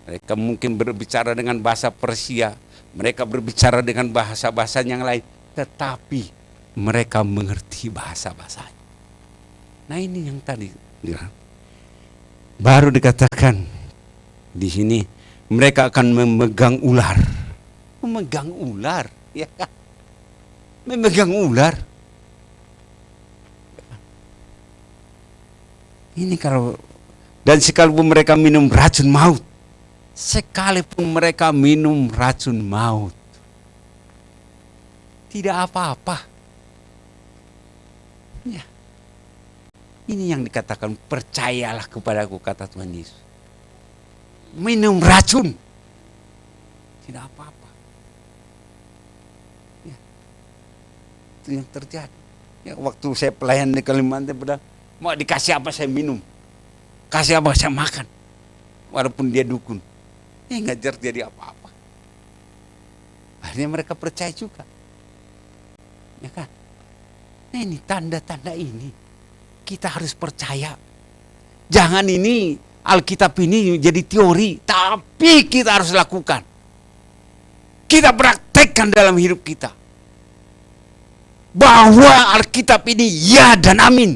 Mereka mungkin berbicara dengan bahasa Persia, mereka berbicara dengan bahasa-bahasa yang lain, tetapi mereka mengerti bahasa-bahasanya. Nah, ini yang tadi Ya. Baru dikatakan di sini mereka akan memegang ular. Memegang ular, ya kan? Memegang ular. Ini kalau dan sekalipun mereka minum racun maut, sekalipun mereka minum racun maut, tidak apa-apa. Ya. Ini yang dikatakan percayalah kepadaku, kata Tuhan Yesus. Minum racun, tidak apa-apa. Ya. Itu yang terjadi. Ya, waktu saya pelayan di Kalimantan, mau dikasih apa saya minum, kasih apa saya makan, walaupun dia dukun, nggak terjadi apa-apa. Akhirnya mereka percaya juga, ya kan? Nah, ini tanda-tanda ini kita harus percaya. Jangan ini Alkitab ini jadi teori, tapi kita harus lakukan. Kita praktekkan dalam hidup kita. Bahwa Alkitab ini ya dan amin.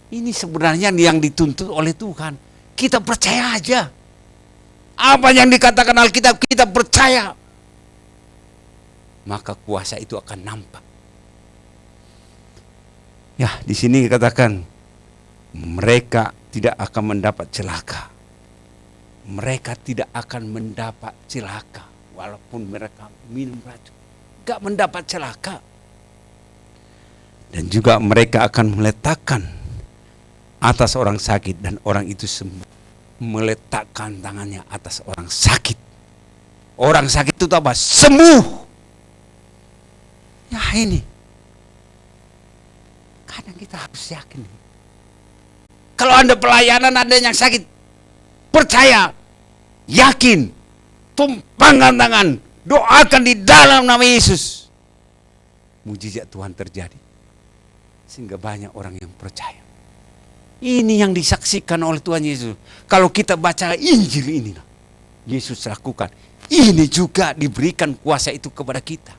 Ini sebenarnya yang dituntut oleh Tuhan. Kita percaya aja. Apa yang dikatakan Alkitab kita percaya. Maka kuasa itu akan nampak. Ya, di sini dikatakan mereka tidak akan mendapat celaka. Mereka tidak akan mendapat celaka walaupun mereka minum racun. Gak mendapat celaka. Dan juga mereka akan meletakkan atas orang sakit dan orang itu sembuh. Meletakkan tangannya atas orang sakit. Orang sakit itu apa? Sembuh. Ya ini. Kadang kita harus yakin. Kalau Anda pelayanan ada yang sakit, percaya, yakin, tumpangkan tangan, doakan di dalam nama Yesus. Mujizat Tuhan terjadi. Sehingga banyak orang yang percaya. Ini yang disaksikan oleh Tuhan Yesus. Kalau kita baca Injil ini, Yesus lakukan. Ini juga diberikan kuasa itu kepada kita.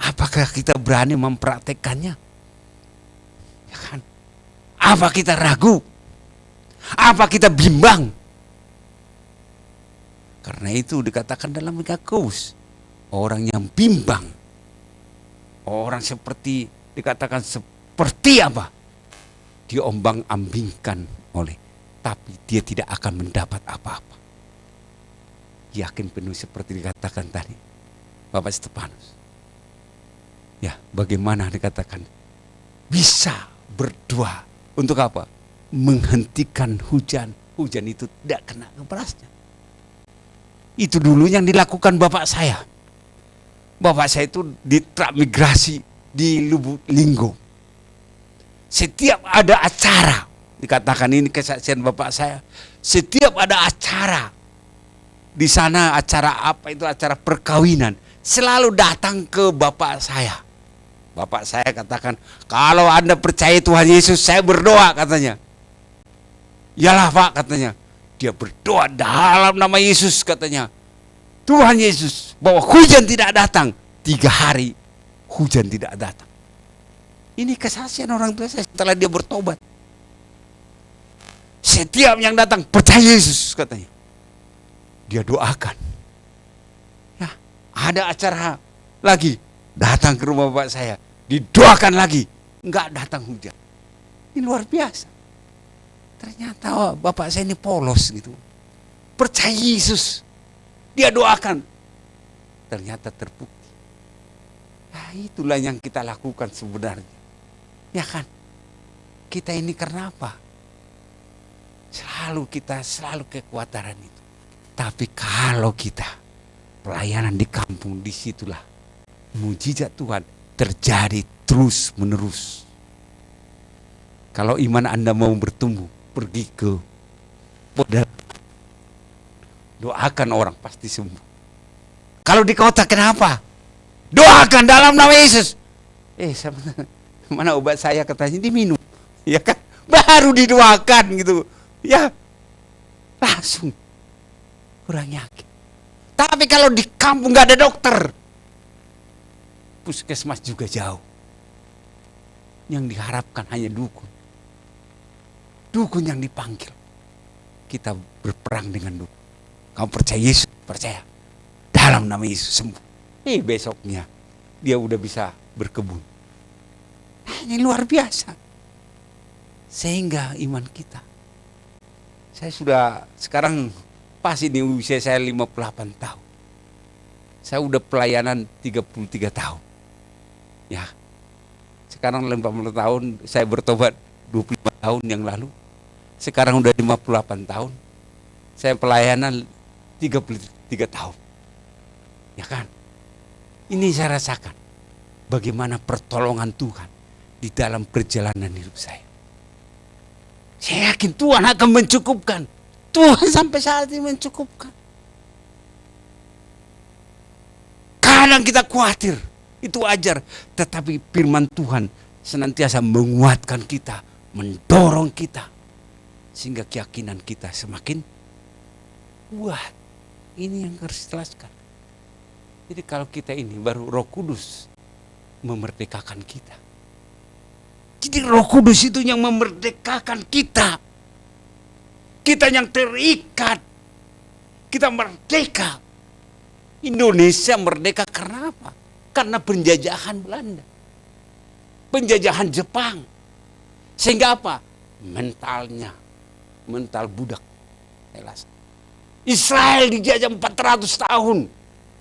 Apakah kita berani mempraktekannya? Ya kan? Apa kita ragu? Apa kita bimbang? Karena itu dikatakan dalam Yakobus, orang yang bimbang, orang seperti dikatakan seperti apa? Diombang-ambingkan oleh, tapi dia tidak akan mendapat apa-apa. Yakin penuh seperti dikatakan tadi Bapak Stefanus. Ya, bagaimana dikatakan bisa berdoa untuk apa? Menghentikan hujan. Hujan itu tidak kena ke berasnya. Itu dulu yang dilakukan bapak saya. Bapak saya itu di transmigrasi di Lubuk Linggo. Setiap ada acara, dikatakan ini kesaksian bapak saya. Setiap ada acara di sana, acara apa itu, acara perkawinan, selalu datang ke bapak saya. Bapak saya katakan, kalau Anda percaya Tuhan Yesus, saya berdoa, katanya. Yalah Pak, katanya. Dia berdoa dalam nama Yesus, katanya. Tuhan Yesus, bahwa hujan tidak datang. 3 hari hujan tidak datang. Ini kesaksian orang tua saya setelah dia bertobat. Setiap yang datang percaya Yesus, katanya. Dia doakan. Ya, ada acara lagi, datang ke rumah bapak saya, didoakan lagi, enggak datang hujan. Ini luar biasa. Ternyata bapak saya ini polos gitu. Percaya Yesus, dia doakan. Ternyata terbukti. Nah, itulah yang kita lakukan sebenarnya. Ya kan? Kita ini karena apa? Selalu kekuatan itu. Tapi kalau kita pelayanan di kampung, disitulah mujizat Tuhan terjadi terus menerus. Kalau iman Anda mau bertumbuh, pergi ke podal, doakan orang pasti sembuh. Kalau di kota kenapa? Doakan dalam nama Yesus. Mana obat saya, katanya diminum, ya kan? Baru didoakan gitu, ya langsung kurang yakin. Tapi kalau di kampung nggak ada dokter, puskesmas juga jauh. yang diharapkan hanya dukun. Dukun yang dipanggil. Kita berperang dengan dukun. Kamu percaya Yesus? Percaya. Dalam nama Yesus sembuh. Besoknya dia udah bisa berkebun. Ini luar biasa. Sehingga iman kita. Saya sudah sekarang pas ini usia saya 58 tahun. Saya udah pelayanan 33 tahun. Ya. Sekarang 50 tahun, saya bertobat 25 tahun yang lalu. Sekarang udah 58 tahun. Saya pelayanan 33 tahun. Ya kan? Ini saya rasakan. Bagaimana pertolongan Tuhan di dalam perjalanan hidup saya. Saya yakin Tuhan akan mencukupkan. Tuhan sampai saat ini mencukupkan. Kadang kita khawatir, itu wajar. Tetapi firman Tuhan senantiasa menguatkan kita, mendorong kita. Sehingga keyakinan kita semakin kuat. Ini yang harus dijelaskan. Jadi kalau kita ini baru Roh Kudus memerdekakan kita. Jadi Roh Kudus itu yang memerdekakan kita. Kita yang terikat. Kita merdeka. Indonesia merdeka karena apa? Karena penjajahan Belanda. Penjajahan Jepang. Sehingga apa? Mentalnya. Mental budak. Israel dijajah 400 tahun.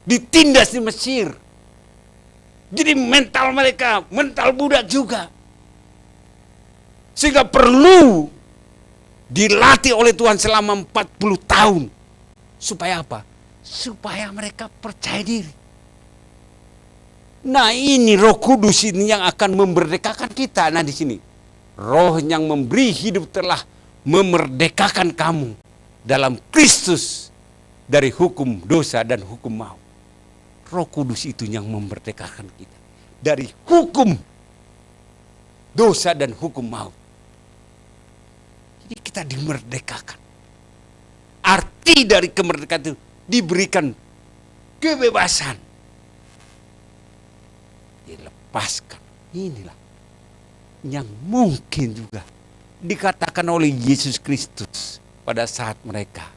Ditindas di Mesir. Jadi mental mereka, mental budak juga. Sehingga perlu dilatih oleh Tuhan selama 40 tahun. Supaya apa? Supaya mereka percaya diri. Nah ini Roh Kudus ini yang akan memerdekakan kita. Nah di sini Roh yang memberi hidup telah memerdekakan kamu dalam Kristus dari hukum dosa dan hukum maut. Roh Kudus itu yang memerdekakan kita dari hukum dosa dan hukum maut. Jadi kita dimerdekakan. Arti dari kemerdekaan itu diberikan kebebasan. Dilepaskan. Inilah yang mungkin juga dikatakan oleh Yesus Kristus pada saat mereka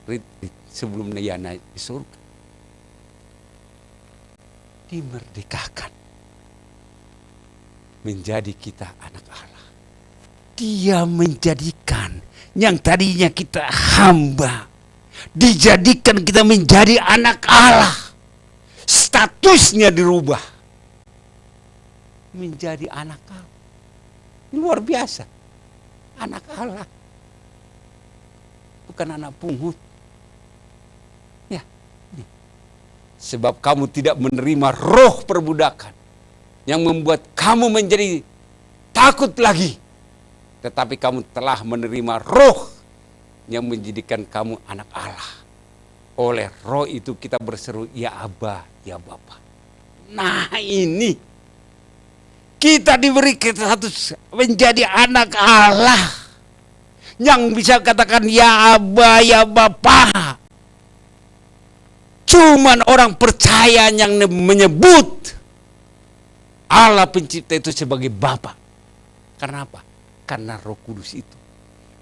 retreat sebelum dia naik ke surga. Dimerdekakan. Menjadi kita anak Allah. Dia menjadikan yang tadinya kita hamba, dijadikan kita menjadi anak Allah. Statusnya dirubah. Menjadi anak Allah. Luar biasa. Anak Allah. Bukan anak pungut. Ya. Sebab kamu tidak menerima roh perbudakan yang membuat kamu menjadi takut lagi. Tetapi kamu telah menerima roh yang menjadikan kamu anak Allah. Oleh roh itu kita berseru, ya Aba, ya Bapa. Nah ini, kita diberi status menjadi anak Allah. Yang bisa katakan ya Aba, ya Bapa. Cuman orang percaya yang menyebut Allah pencipta itu sebagai Bapa. Karena apa? Karena Roh Kudus itu.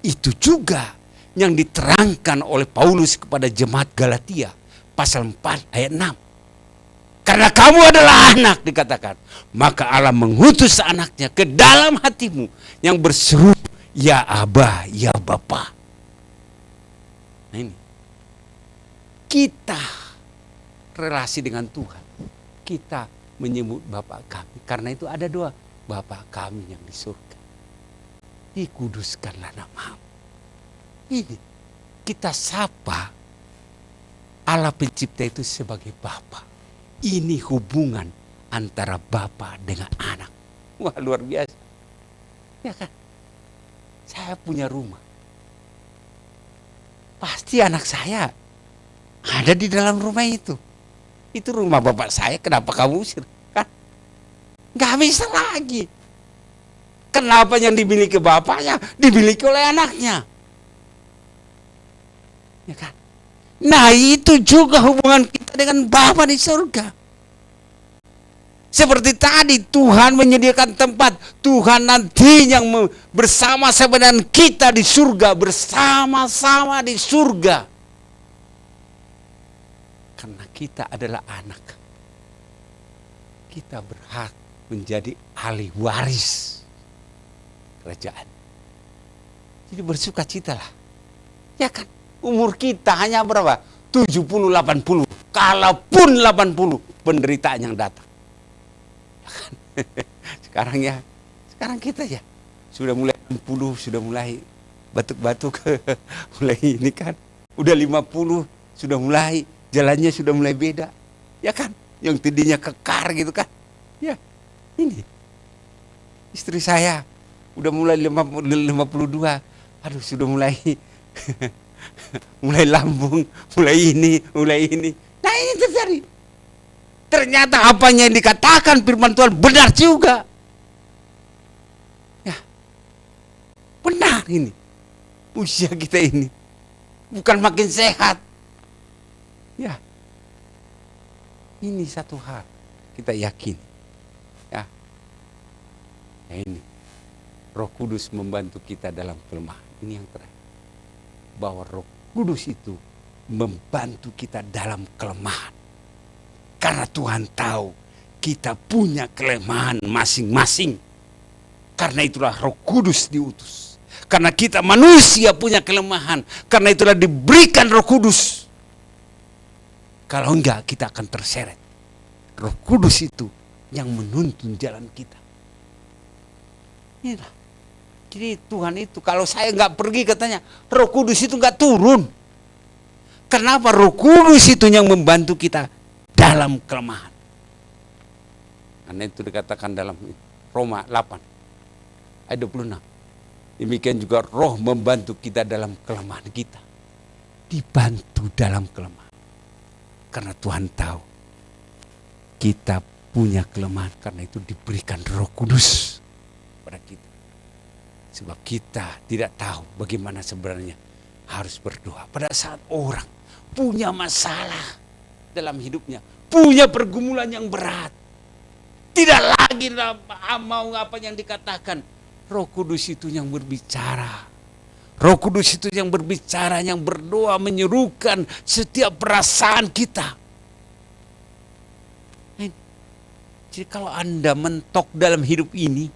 Itu juga yang diterangkan oleh Paulus kepada jemaat Galatia. Pasal 4 ayat 6. Karena kamu adalah anak dikatakan. Maka Allah mengutus anaknya ke dalam hatimu. Yang berseru, ya Aba, ya Bapa. Nah ini. Kita relasi dengan Tuhan. Kita menyebut Bapa kami. Karena itu ada doa. Bapa kami yang di surga. Dikuduskanlah namamu. Ini kita sapa Allah pencipta itu sebagai Bapa. Ini hubungan antara Bapa dengan anak. Wah luar biasa. Ya kan? Saya punya rumah. Pasti anak saya ada di dalam rumah itu. Itu rumah bapak saya, kenapa kamu usir? Kan? Gak bisa lagi. Kenapa yang dimiliki bapaknya dimiliki oleh anaknya? Ya kan? Nah itu juga hubungan kita dengan Bapa di surga. Seperti tadi Tuhan menyediakan tempat, Tuhan nanti yang bersama-sama dengan kita di surga, bersama-sama di surga. Karena kita adalah anak, kita berhak menjadi ahli waris kerajaan. Jadi bersukacitalah. Ya kan, umur kita hanya berapa? 70-80. Kalaupun 80 penderitaan yang datang. Sekarang kita ya sudah mulai 60, sudah mulai batuk-batuk, mulai ini kan, udah 50 sudah mulai jalannya sudah mulai beda, ya kan, yang tadinya kekar gitu kan, ya ini istri saya udah mulai 52, aduh sudah mulai mulai lambung, mulai ini, nah ini terjadi. Ternyata apanya yang dikatakan firman Tuhan benar juga. Ya, benar ini. Usia kita ini bukan makin sehat. Ya, ini satu hal kita yakin. Ya, ini Roh Kudus membantu kita dalam kelemahan. Ini yang terakhir. Bahwa Roh Kudus itu membantu kita dalam kelemahan. Karena Tuhan tahu kita punya kelemahan masing-masing. Karena itulah Roh Kudus diutus. Karena kita manusia punya kelemahan. Karena itulah diberikan Roh Kudus. Kalau enggak kita akan terseret. Roh Kudus itu yang menuntun jalan kita. Inilah. Jadi Tuhan itu kalau saya enggak pergi katanya Roh Kudus itu enggak turun. Kenapa? Roh Kudus itu yang membantu kita dalam kelemahan. Karena itu dikatakan dalam Roma 8 ayat 26. Demikian juga Roh membantu kita dalam kelemahan kita. Dibantu dalam kelemahan. Karena Tuhan tahu kita punya kelemahan, karena itu diberikan Roh Kudus pada kita. Sebab kita tidak tahu bagaimana sebenarnya harus berdoa. Pada saat orang punya masalah dalam hidupnya, punya pergumulan yang berat, tidak lagi mau apa yang dikatakan. Roh Kudus itu yang berbicara. Roh Kudus itu yang berbicara, yang berdoa, menyerukan setiap perasaan kita. Jadi kalau Anda mentok dalam hidup ini,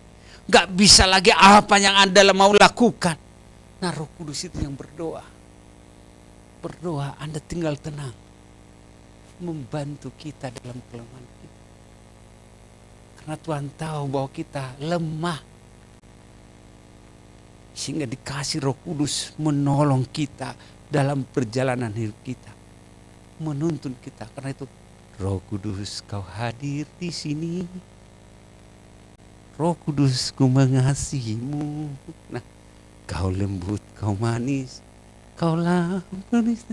gak bisa lagi apa yang Anda mau lakukan. Nah, Roh Kudus itu yang berdoa. Berdoa, Anda tinggal tenang. Membantu kita dalam kelemahan kita. Karena Tuhan tahu bahwa kita lemah. Sehingga dikasih Roh Kudus menolong kita dalam perjalanan hidup kita. Menuntun kita. Karena itu Roh Kudus, kau hadir di sini. Roh Kudus, ku mengasihimu. Nah, kau lembut, kau manis, kau manis.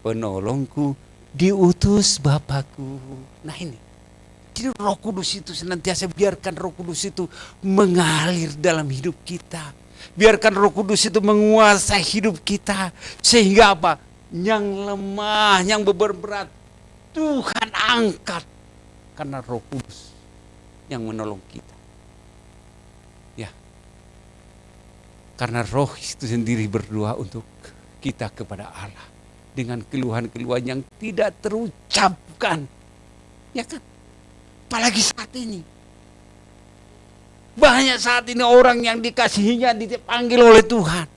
Penolongku diutus Bapakku. Nah ini. Jadi Roh Kudus itu senantiasa, biarkan Roh Kudus itu mengalir dalam hidup kita. Biarkan Roh Kudus itu menguasai hidup kita. Sehingga apa? Yang lemah, yang berat, Tuhan angkat. Karena Roh Kudus yang menolong kita. Ya. Karena Roh itu sendiri berdoa untuk kita kepada Allah. Dengan keluhan-keluhan yang tidak terucapkan. Ya kan? Apalagi saat ini. Banyak saat ini orang yang dikasihinya dipanggil oleh Tuhan.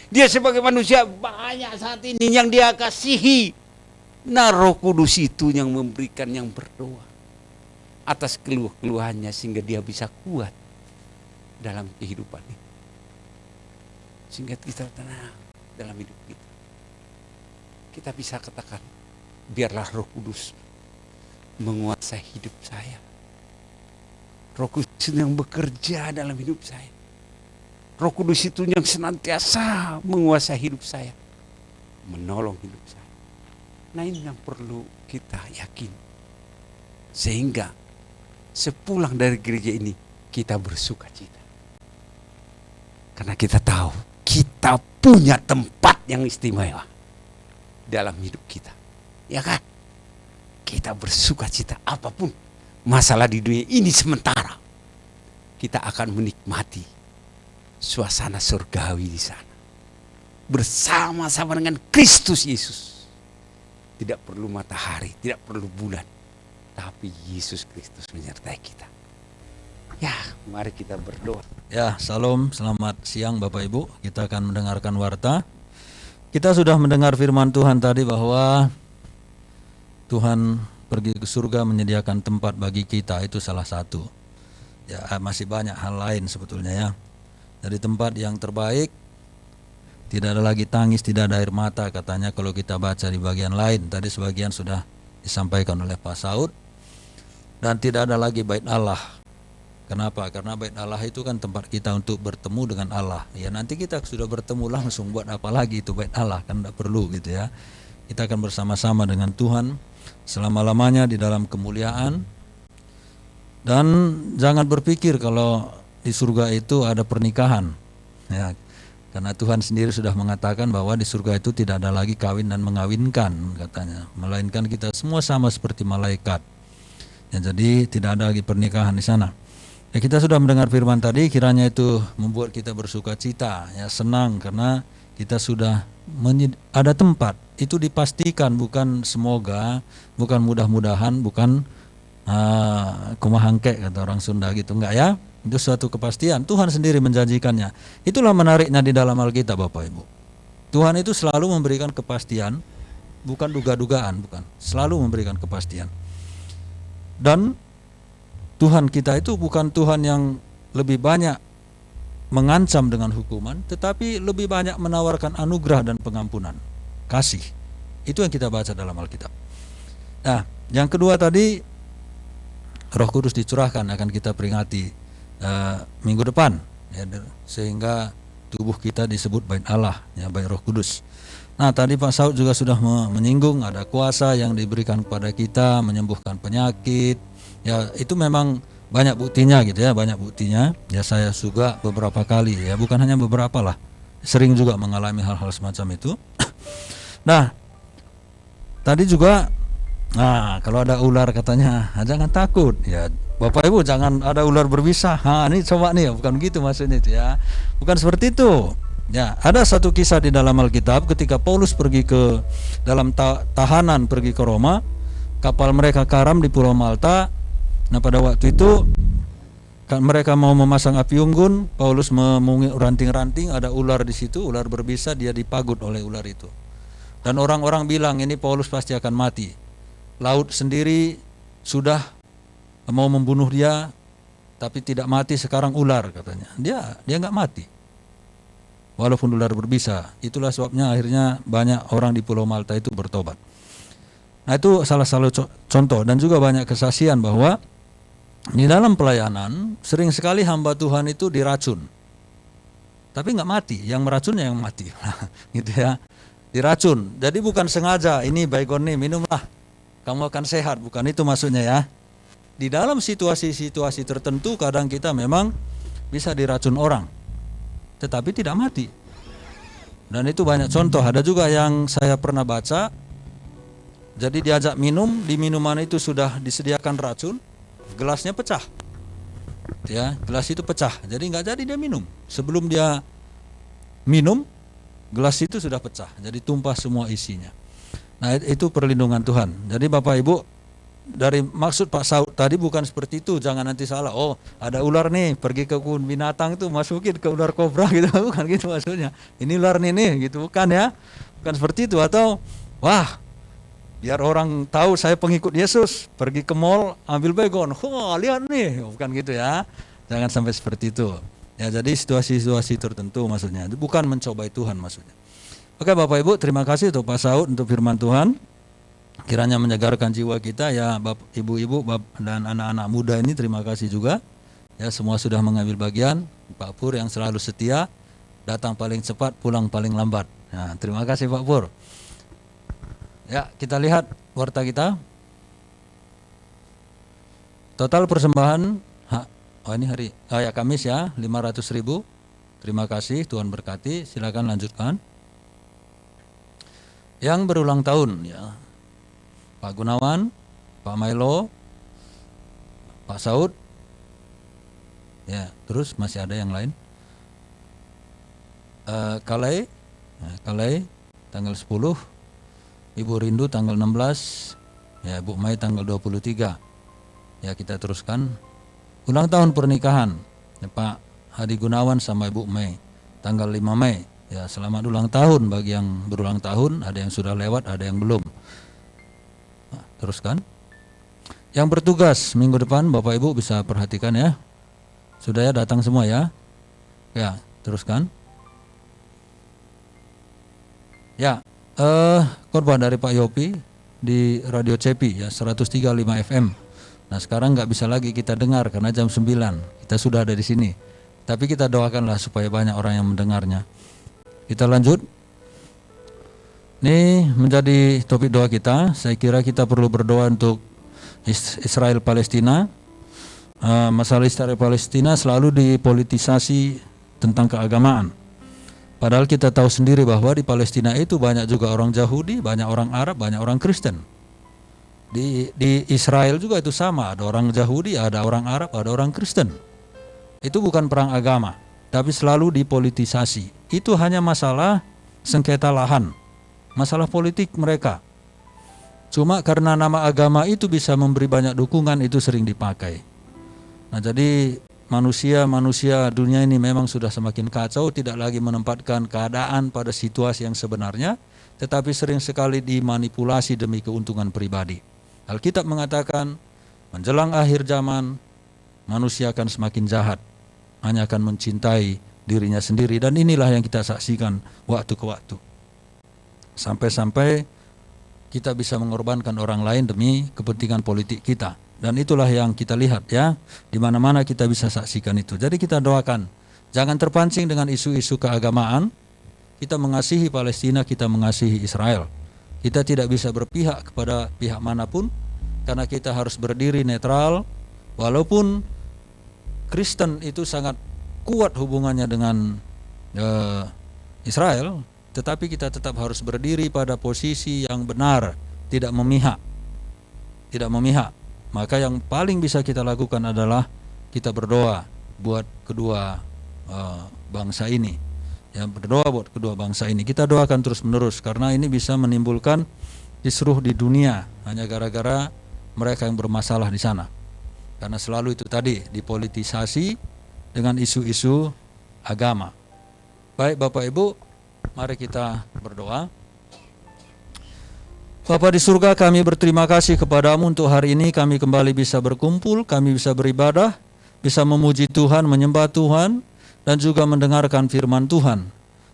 Dia sebagai manusia banyak saat ini yang dia kasihi. Nah, Roh Kudus itu yang memberikan, yang berdoa atas keluh-keluhannya sehingga dia bisa kuat dalam kehidupan ini. Sehingga kita tenang dalam hidup kita. Kita bisa katakan, biarlah Roh Kudus menguasai hidup saya. Roh Kudus yang bekerja dalam hidup saya. Roh Kudus itu yang senantiasa menguasai hidup saya, menolong hidup saya. Nah, ini yang perlu kita yakin. Sehingga sepulang dari gereja ini kita bersuka cita. Karena kita tahu kita punya tempat yang istimewa dalam hidup kita. Ya kan? Kita bersuka cita apapun. masalah di dunia ini sementara. Kita akan menikmati suasana surgawi di sana. Bersama-sama dengan Kristus Yesus. Tidak perlu matahari, tidak perlu bulan. Tapi Yesus Kristus menyertai kita. Ya, mari kita berdoa. Ya, salam, selamat siang Bapak Ibu. Kita akan mendengarkan warta. Kita sudah mendengar firman Tuhan tadi bahwa Tuhan pergi ke surga menyediakan tempat bagi kita, itu salah satu. Ya, masih banyak hal lain sebetulnya ya. Dari tempat yang terbaik, tidak ada lagi tangis, tidak ada air mata katanya kalau kita baca di bagian lain. Tadi sebagian sudah disampaikan oleh Pak Saud. Dan tidak ada lagi bait Allah. Kenapa? Karena bait Allah itu kan tempat kita untuk bertemu dengan Allah. Ya nanti kita sudah bertemu langsung, buat apa lagi itu bait Allah, kan tidak perlu gitu ya. Kita akan bersama-sama dengan Tuhan selama-lamanya di dalam kemuliaan. Dan jangan berpikir kalau di surga itu ada pernikahan. Ya, karena Tuhan sendiri sudah mengatakan bahwa di surga itu tidak ada lagi kawin dan mengawinkan katanya. Melainkan kita semua sama seperti malaikat. Ya, jadi tidak ada lagi pernikahan di sana. Ya, kita sudah mendengar firman tadi, kiranya itu membuat kita bersuka cita, ya senang karena kita sudah ada tempat. Itu dipastikan, bukan semoga, bukan mudah-mudahan, bukan kumahangke kata orang Sunda gitu, enggak ya. Itu suatu kepastian, Tuhan sendiri menjanjikannya. Itulah menariknya di dalam Alkitab Bapak Ibu. Tuhan itu selalu memberikan kepastian, bukan duga-dugaan, bukan. Selalu memberikan kepastian. Dan Tuhan kita itu bukan Tuhan yang lebih banyak mengancam dengan hukuman, tetapi lebih banyak menawarkan anugerah dan pengampunan, kasih. Itu yang kita baca dalam Alkitab. Nah, yang kedua tadi, Roh Kudus dicurahkan, akan kita peringati minggu depan, ya, sehingga tubuh kita disebut bait Allah, ya, bait Roh Kudus. Nah, tadi Pak Saud juga sudah menyinggung ada kuasa yang diberikan kepada kita menyembuhkan penyakit. Ya, itu memang banyak buktinya gitu ya, banyak buktinya. Ya, saya juga beberapa kali, ya bukan hanya beberapa lah, sering juga mengalami hal-hal semacam itu. Nah, tadi juga, kalau ada ular katanya, jangan takut. Ya, Bapak Ibu jangan ada ular berbisa. Ini coba nih, bukan begitu maksudnya itu ya. Bukan seperti itu. Ya, ada satu kisah di dalam Alkitab ketika Paulus pergi ke dalam tahanan pergi ke Roma, kapal mereka karam di Pulau Malta. Nah, pada waktu itu mereka mau memasang api unggun, Paulus memungut ranting-ranting, ada ular di situ, ular berbisa, dia dipagut oleh ular itu. Dan orang-orang bilang ini Paulus pasti akan mati. Laut sendiri sudah mau membunuh dia, tapi tidak mati, sekarang ular katanya. Dia nggak mati. Walaupun ular berbisa. Itulah sebabnya akhirnya banyak orang di Pulau Malta itu bertobat. Nah, itu salah satu contoh, dan juga banyak kesaksian bahwa di dalam pelayanan sering sekali hamba Tuhan itu diracun. Tapi nggak mati, yang meracunnya yang mati. Gitu ya. Diracun. Jadi bukan sengaja, ini baygon nih, minumlah, kamu akan sehat, bukan itu maksudnya ya. Di dalam situasi-situasi tertentu kadang kita memang bisa diracun orang, tetapi tidak mati. Dan itu banyak contoh. Ada juga yang saya pernah baca, jadi diajak minum, di minuman itu sudah disediakan racun, gelasnya pecah. Ya, gelas itu pecah. Jadi nggak jadi dia minum. Sebelum dia minum, gelas itu sudah pecah. Jadi tumpah semua isinya. Nah, itu perlindungan Tuhan. Jadi Bapak Ibu, dari maksud Pak Saud tadi bukan seperti itu, jangan nanti salah. Oh, ada ular nih, pergi ke kebun binatang itu masukin ke ular kobra gitu, bukan gitu maksudnya. Ini ular nih gitu, bukan ya. Bukan seperti itu. Atau wah, biar orang tahu saya pengikut Yesus, pergi ke mall ambil baygon. Lihat nih, bukan gitu ya. Jangan sampai seperti itu. Ya, jadi situasi-situasi tertentu maksudnya. Bukan mencobai Tuhan maksudnya. Oke Bapak Ibu, terima kasih untuk Pak Saud untuk firman Tuhan. Kiranya menyegarkan jiwa kita ya, Bapak, Ibu-ibu dan anak-anak muda ini, terima kasih juga. Ya, semua sudah mengambil bagian. Pak Pur yang selalu setia, datang paling cepat, pulang paling lambat. Nah, terima kasih Pak Pur. Ya, kita lihat warta kita. Total persembahan, ini hari Kamis ya, 500.000. Terima kasih, Tuhan berkati. Silakan lanjutkan. Yang berulang tahun ya, Pak Gunawan, Pak Milo, Pak Saud. Ya, terus masih ada yang lain. Kalai, Kalai tanggal 10, Ibu Rindu tanggal 16, ya Bu Mai tanggal 23. Ya, kita teruskan. Ulang tahun pernikahan ya, Pak Hadi Gunawan sama Ibu Mai tanggal 5 Mei. Ya, selamat ulang tahun bagi yang berulang tahun, ada yang sudah lewat, ada yang belum. Nah, teruskan. Yang bertugas minggu depan Bapak Ibu bisa perhatikan ya. Sudah ya, datang semua ya. Ya, teruskan. Ya, korban dari Pak Yopi di Radio Cepi ya 103,5 FM. Nah, sekarang nggak bisa lagi kita dengar karena jam 9 kita sudah ada di sini. Tapi kita doakanlah supaya banyak orang yang mendengarnya. Kita lanjut. Ini menjadi topik doa kita. Saya kira kita perlu berdoa untuk Israel Palestina. Masalah Israel Palestina selalu dipolitisasi tentang keagamaan. Padahal kita tahu sendiri bahwa di Palestina itu banyak juga orang Yahudi, banyak orang Arab, banyak orang Kristen. Di Israel juga itu sama, ada orang Yahudi, ada orang Arab, ada orang Kristen. Itu bukan perang agama, tapi selalu dipolitisasi. Itu hanya masalah sengketa lahan, masalah politik mereka. Cuma karena nama agama itu bisa memberi banyak dukungan, itu sering dipakai. Nah, jadi manusia dunia ini memang sudah semakin kacau, tidak lagi menempatkan keadaan pada situasi yang sebenarnya, tetapi sering sekali dimanipulasi demi keuntungan pribadi. Alkitab mengatakan, menjelang akhir zaman, manusia akan semakin jahat, hanya akan mencintai dirinya sendiri, dan inilah yang kita saksikan waktu ke waktu. Sampai-sampai kita bisa mengorbankan orang lain demi kepentingan politik kita. Dan itulah yang kita lihat ya, di mana-mana kita bisa saksikan itu. Jadi kita doakan, jangan terpancing dengan isu-isu keagamaan. Kita mengasihi Palestina, kita mengasihi Israel. Kita tidak bisa berpihak kepada pihak manapun, karena kita harus berdiri netral. Walaupun Kristen itu sangat kuat hubungannya dengan Israel, tetapi kita tetap harus berdiri pada posisi yang benar, tidak memihak. Tidak memihak. Maka yang paling bisa kita lakukan adalah kita berdoa buat kedua bangsa ini. Ya, berdoa buat kedua bangsa ini. Kita doakan terus menerus karena ini bisa menimbulkan kisruh di dunia hanya gara-gara mereka yang bermasalah di sana. Karena selalu itu tadi dipolitisasi dengan isu-isu agama. Baik Bapak Ibu, mari kita berdoa. Bapa di surga, kami berterima kasih kepadamu untuk hari ini kami kembali bisa berkumpul, kami bisa beribadah, bisa memuji Tuhan, menyembah Tuhan, dan juga mendengarkan firman Tuhan.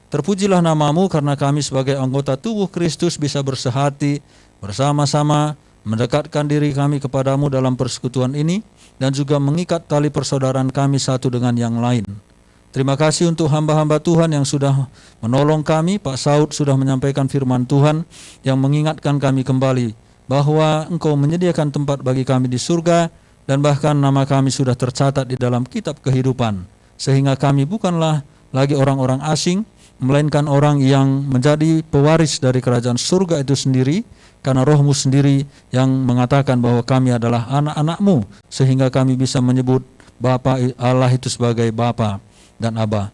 Terpujilah namamu karena kami sebagai anggota tubuh Kristus bisa bersehati, bersama-sama, mendekatkan diri kami kepadamu dalam persekutuan ini, dan juga mengikat tali persaudaraan kami satu dengan yang lain. Terima kasih untuk hamba-hamba Tuhan yang sudah menolong kami. Pak Saud sudah menyampaikan firman Tuhan yang mengingatkan kami kembali bahwa Engkau menyediakan tempat bagi kami di surga dan bahkan nama kami sudah tercatat di dalam kitab kehidupan. Sehingga kami bukanlah lagi orang-orang asing, melainkan orang yang menjadi pewaris dari kerajaan surga itu sendiri, karena Roh-Mu sendiri yang mengatakan bahwa kami adalah anak-anak-Mu, sehingga kami bisa menyebut Bapa Allah itu sebagai Bapa dan Aba.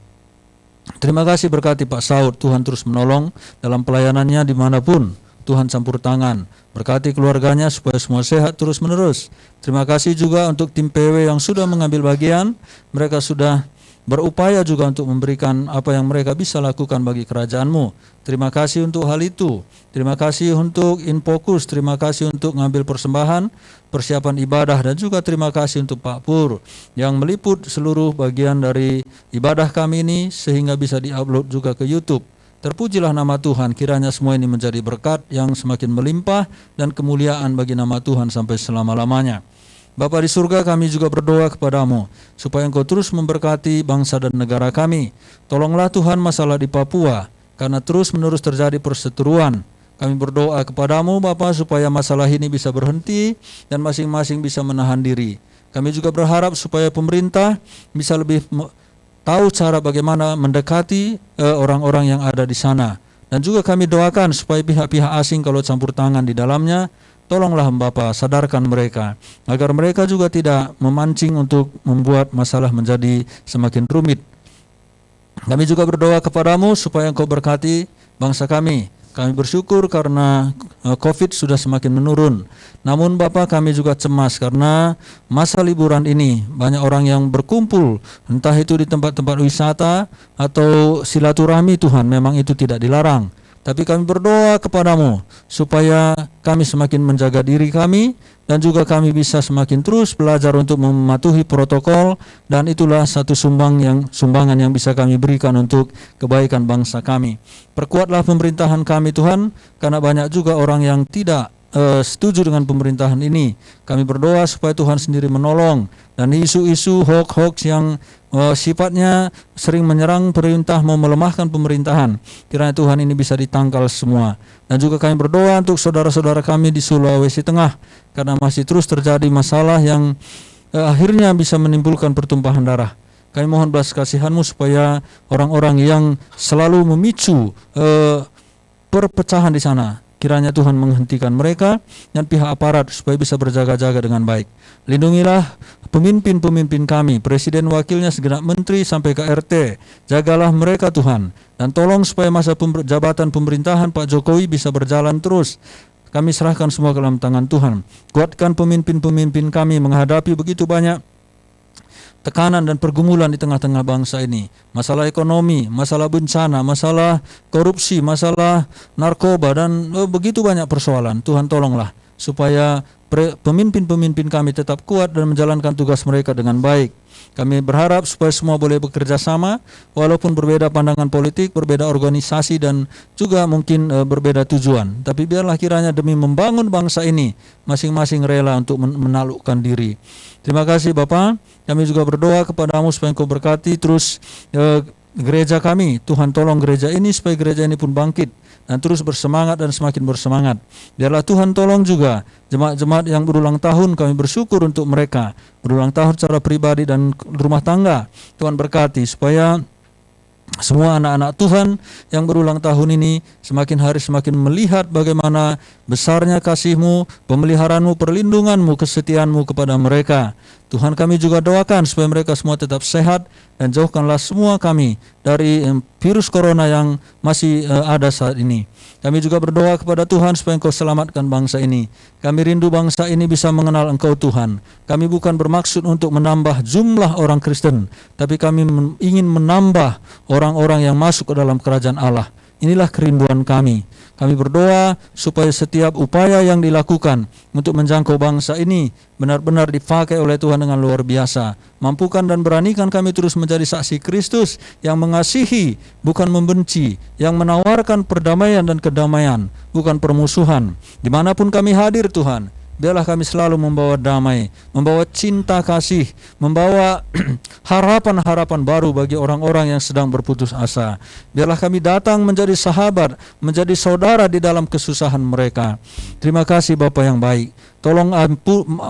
Terima kasih berkati Pak Saud, Tuhan terus menolong dalam pelayanannya dimanapun. Tuhan campur tangan, berkati keluarganya supaya semua sehat terus menerus. Terima kasih juga untuk tim PW yang sudah mengambil bagian. Mereka sudah berupaya juga untuk memberikan apa yang mereka bisa lakukan bagi kerajaan-Mu. Terima kasih untuk hal itu. Terima kasih untuk Infokus, terima kasih untuk ngambil persembahan, persiapan ibadah, dan juga terima kasih untuk Pak Pur yang meliput seluruh bagian dari ibadah kami ini sehingga bisa diupload juga ke YouTube. Terpujilah nama Tuhan, kiranya semua ini menjadi berkat yang semakin melimpah dan kemuliaan bagi nama Tuhan sampai selama-lamanya. Bapa di surga, kami juga berdoa kepadamu supaya Engkau terus memberkati bangsa dan negara kami. Tolonglah Tuhan masalah di Papua, karena terus-menerus terjadi perseteruan. Kami berdoa kepadamu Bapa supaya masalah ini bisa berhenti dan masing-masing bisa menahan diri. Kami juga berharap supaya pemerintah bisa lebih tahu cara bagaimana mendekati orang-orang yang ada di sana. Dan juga kami doakan supaya pihak-pihak asing kalau campur tangan di dalamnya, Tolonglah Bapa, sadarkan mereka agar mereka juga tidak memancing untuk membuat masalah menjadi semakin rumit. Kami juga berdoa kepadamu supaya Engkau berkati bangsa kami. Kami bersyukur karena COVID sudah semakin menurun. Namun Bapa, kami juga cemas karena masa liburan ini banyak orang yang berkumpul, entah itu di tempat-tempat wisata atau silaturahmi. Tuhan, memang itu tidak dilarang. Tapi kami berdoa kepadamu supaya kami semakin menjaga diri kami dan juga kami bisa semakin terus belajar untuk mematuhi protokol, dan itulah satu sumbangan yang bisa kami berikan untuk kebaikan bangsa kami. Perkuatlah pemerintahan kami Tuhan, karena banyak juga orang yang tidak setuju dengan pemerintahan ini. Kami berdoa supaya Tuhan sendiri menolong, dan isu-isu hoax yang sifatnya sering menyerang perintah, mau melemahkan pemerintahan, kiranya Tuhan ini bisa ditangkal semua. Dan juga kami berdoa untuk saudara-saudara kami di Sulawesi Tengah, karena masih terus terjadi masalah yang akhirnya bisa menimbulkan pertumpahan darah. Kami mohon belas kasihan-Mu supaya orang-orang yang selalu memicu perpecahan di sana, kiranya Tuhan menghentikan mereka dan pihak aparat supaya bisa berjaga-jaga dengan baik. Lindungilah pemimpin-pemimpin kami, presiden, wakilnya, segenap menteri sampai ke RT. Jagalah mereka Tuhan, dan tolong supaya masa jabatan pemerintahan Pak Jokowi bisa berjalan terus. Kami serahkan semua ke dalam tangan Tuhan. Kuatkan pemimpin-pemimpin kami menghadapi begitu banyak tekanan dan pergumulan di tengah-tengah bangsa ini. Masalah ekonomi, masalah bencana, masalah korupsi, masalah narkoba, dan begitu banyak persoalan. Tuhan, tolonglah supaya pemimpin-pemimpin kami tetap kuat dan menjalankan tugas mereka dengan baik. Kami berharap supaya semua boleh bekerja sama, walaupun berbeda pandangan politik, berbeda organisasi, dan juga mungkin berbeda tujuan. Tapi biarlah kiranya demi membangun bangsa ini, masing-masing rela untuk menaklukkan diri. Terima kasih Bapa. Kami juga berdoa kepadamu supaya Engkau berkati terus gereja kami. Tuhan, tolong gereja ini supaya gereja ini pun bangkit dan terus bersemangat dan semakin bersemangat. Biarlah Tuhan tolong juga jemaat-jemaat yang berulang tahun, kami bersyukur untuk mereka berulang tahun secara pribadi dan rumah tangga. Tuhan berkati supaya semua anak-anak Tuhan yang berulang tahun ini semakin hari semakin melihat bagaimana besarnya kasih-Mu, pemeliharaanmu, perlindunganmu, kesetiaanmu kepada mereka. Tuhan, kami juga doakan supaya mereka semua tetap sehat, dan jauhkanlah semua kami dari virus corona yang masih ada saat ini. Kami juga berdoa kepada Tuhan supaya Engkau selamatkan bangsa ini. Kami rindu bangsa ini bisa mengenal Engkau Tuhan. Kami bukan bermaksud untuk menambah jumlah orang Kristen, tapi kami ingin menambah orang-orang yang masuk ke dalam kerajaan Allah. Inilah kerinduan kami. Kami berdoa supaya setiap upaya yang dilakukan untuk menjangkau bangsa ini benar-benar dipakai oleh Tuhan dengan luar biasa. Mampukan dan beranikan kami terus menjadi saksi Kristus yang mengasihi, bukan membenci, yang menawarkan perdamaian dan kedamaian, bukan permusuhan. Dimanapun kami hadir Tuhan, biarlah kami selalu membawa damai, membawa cinta kasih, membawa harapan-harapan baru bagi orang-orang yang sedang berputus asa. Biarlah kami datang menjadi sahabat, menjadi saudara di dalam kesusahan mereka. Terima kasih Bapa yang baik. Tolong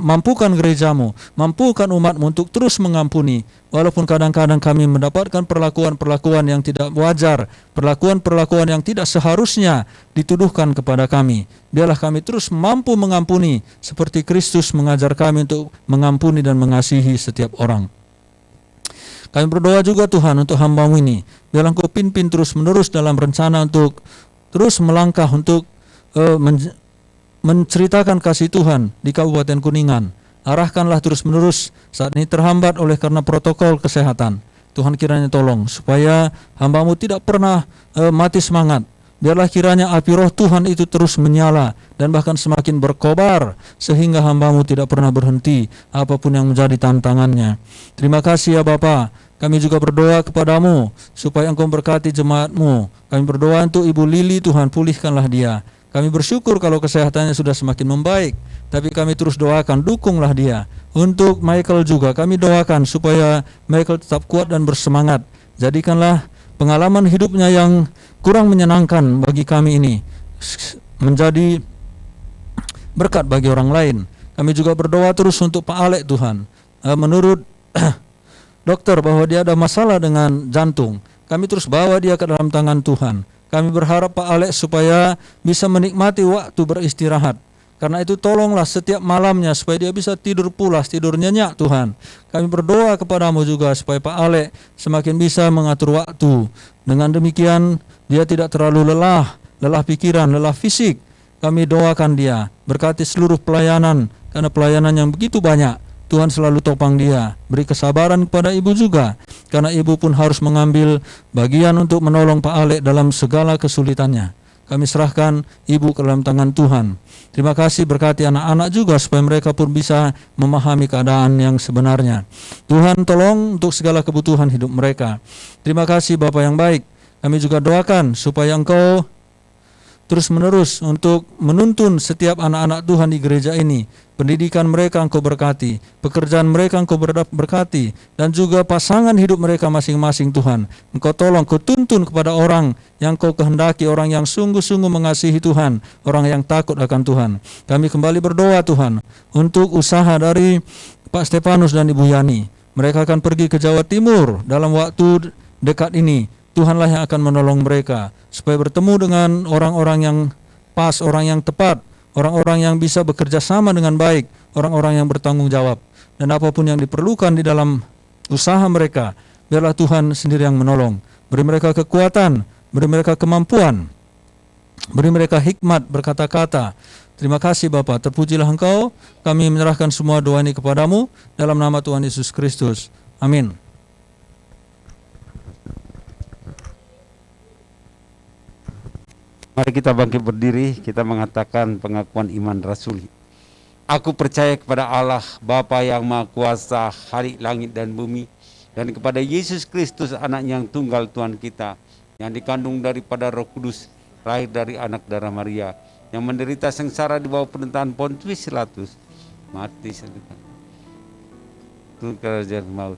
mampukan gereja-Mu, mampukan umat-Mu untuk terus mengampuni, walaupun kadang-kadang kami mendapatkan perlakuan-perlakuan yang tidak wajar, perlakuan-perlakuan yang tidak seharusnya dituduhkan kepada kami. Biarlah kami terus mampu mengampuni, seperti Kristus mengajar kami untuk mengampuni dan mengasihi setiap orang. Kami berdoa juga Tuhan untuk hamba-Mu ini, biarlah Engkau pimpin terus-menerus dalam rencana untuk terus melangkah untuk menceritakan kasih Tuhan di Kabupaten Kuningan. Arahkanlah terus-menerus, saat ini terhambat oleh karena protokol kesehatan. Tuhan, kiranya tolong supaya hamba-Mu tidak pernah mati semangat. Biarlah kiranya api roh Tuhan itu terus menyala dan bahkan semakin berkobar, sehingga hamba-Mu tidak pernah berhenti apapun yang menjadi tantangannya. Terima kasih ya Bapa. Kami juga berdoa kepadamu supaya Engkau berkati jemaat-Mu. Kami berdoa untuk Ibu Lili, Tuhan pulihkanlah dia. Kami bersyukur kalau kesehatannya sudah semakin membaik, tapi kami terus doakan, dukunglah dia. Untuk Michael juga kami doakan supaya Michael tetap kuat dan bersemangat. Jadikanlah pengalaman hidupnya yang kurang menyenangkan bagi kami ini menjadi berkat bagi orang lain. Kami juga berdoa terus untuk Pak Alek Tuhan. Menurut dokter bahwa dia ada masalah dengan jantung. Kami terus bawa dia ke dalam tangan Tuhan. Kami berharap Pak Alek supaya bisa menikmati waktu beristirahat. Karena itu tolonglah setiap malamnya supaya dia bisa tidur pulas, tidur nyenyak Tuhan. Kami berdoa kepadamu juga supaya Pak Alek semakin bisa mengatur waktu. Dengan demikian dia tidak terlalu lelah pikiran, lelah fisik. Kami doakan dia, berkati seluruh pelayanan, karena pelayanan yang begitu banyak. Tuhan selalu topang dia. Beri kesabaran kepada ibu juga, karena ibu pun harus mengambil bagian untuk menolong Pak Alek dalam segala kesulitannya. Kami serahkan ibu ke dalam tangan Tuhan. Terima kasih, berkati anak-anak juga supaya mereka pun bisa memahami keadaan yang sebenarnya. Tuhan tolong untuk segala kebutuhan hidup mereka. Terima kasih Bapa yang baik. Kami juga doakan supaya Engkau terus menerus untuk menuntun setiap anak-anak Tuhan di gereja ini. Pendidikan mereka Engkau berkati, pekerjaan mereka Engkau berkati, dan juga pasangan hidup mereka masing-masing Tuhan. Engkau tolong, Engkau tuntun kepada orang yang Engkau kehendaki, orang yang sungguh-sungguh mengasihi Tuhan, orang yang takut akan Tuhan. Kami kembali berdoa Tuhan untuk usaha dari Pak Stefanus dan Ibu Yani. Mereka akan pergi ke Jawa Timur dalam waktu dekat ini. Tuhanlah yang akan menolong mereka supaya bertemu dengan orang-orang yang pas, orang yang tepat, orang-orang yang bisa bekerja sama dengan baik, orang-orang yang bertanggung jawab. Dan apapun yang diperlukan di dalam usaha mereka, biarlah Tuhan sendiri yang menolong. Beri mereka kekuatan, beri mereka kemampuan, beri mereka hikmat berkata-kata. Terima kasih Bapa, terpujilah Engkau. Kami menyerahkan semua doa ini kepadamu dalam nama Tuhan Yesus Kristus. Amin. Mari kita bangkit berdiri, kita mengatakan pengakuan iman rasuli. Aku percaya kepada Allah, Bapa yang Maha Kuasa, Khalik langit dan bumi, dan kepada Yesus Kristus, Anak-Nya yang tunggal Tuhan kita, yang dikandung daripada Roh Kudus, lahir dari anak darah Maria, yang menderita sengsara di bawah pemerintahan Pontius Pilatus, mati turun ke kerajaan maut.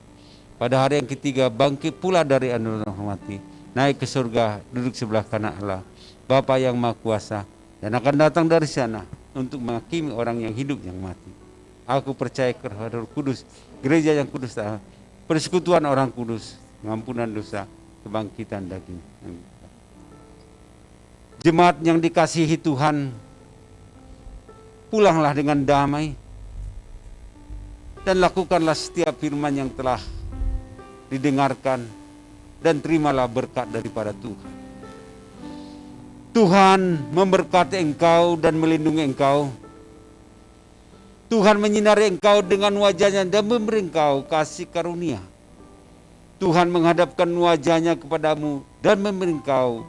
Pada hari yang ketiga bangkit pula dari antara orang mati, naik ke surga, duduk sebelah kanan Allah, Bapa yang Maha Kuasa, dan akan datang dari sana untuk menghakimi orang yang hidup yang mati. Aku percaya kepada Roh Kudus, gereja yang kudus, persekutuan orang kudus, pengampunan dosa, kebangkitan daging. Jemaat yang dikasihi Tuhan, pulanglah dengan damai dan lakukanlah setiap firman yang telah didengarkan, dan terimalah berkat daripada Tuhan. Tuhan memberkati engkau dan melindungi engkau. Tuhan menyinari engkau dengan wajahnya dan memberi engkau kasih karunia. Tuhan menghadapkan wajahnya kepadamu dan memberi engkau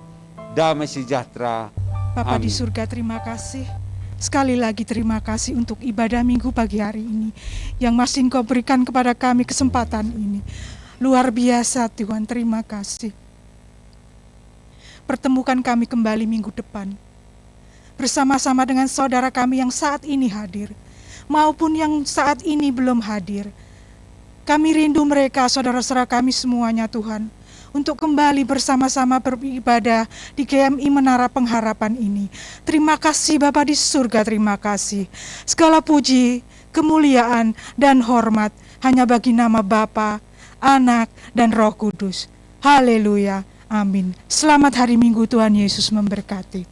damai sejahtera. Bapa di Amin. surga, terima kasih. Sekali lagi terima kasih untuk ibadah minggu pagi hari ini yang masih Engkau berikan kepada kami kesempatan ini. Luar biasa Tuhan, terima kasih. Pertemukan kami kembali minggu depan, bersama-sama dengan saudara kami yang saat ini hadir, maupun yang saat ini belum hadir. Kami rindu mereka, saudara-saudara kami semuanya Tuhan, untuk kembali bersama-sama beribadah di GMI Menara Pengharapan ini. Terima kasih Bapa di surga, terima kasih. Segala puji, kemuliaan, dan hormat hanya bagi nama Bapa, Anak, dan Roh Kudus. Haleluya. Amin. Selamat hari Minggu, Tuhan Yesus memberkati.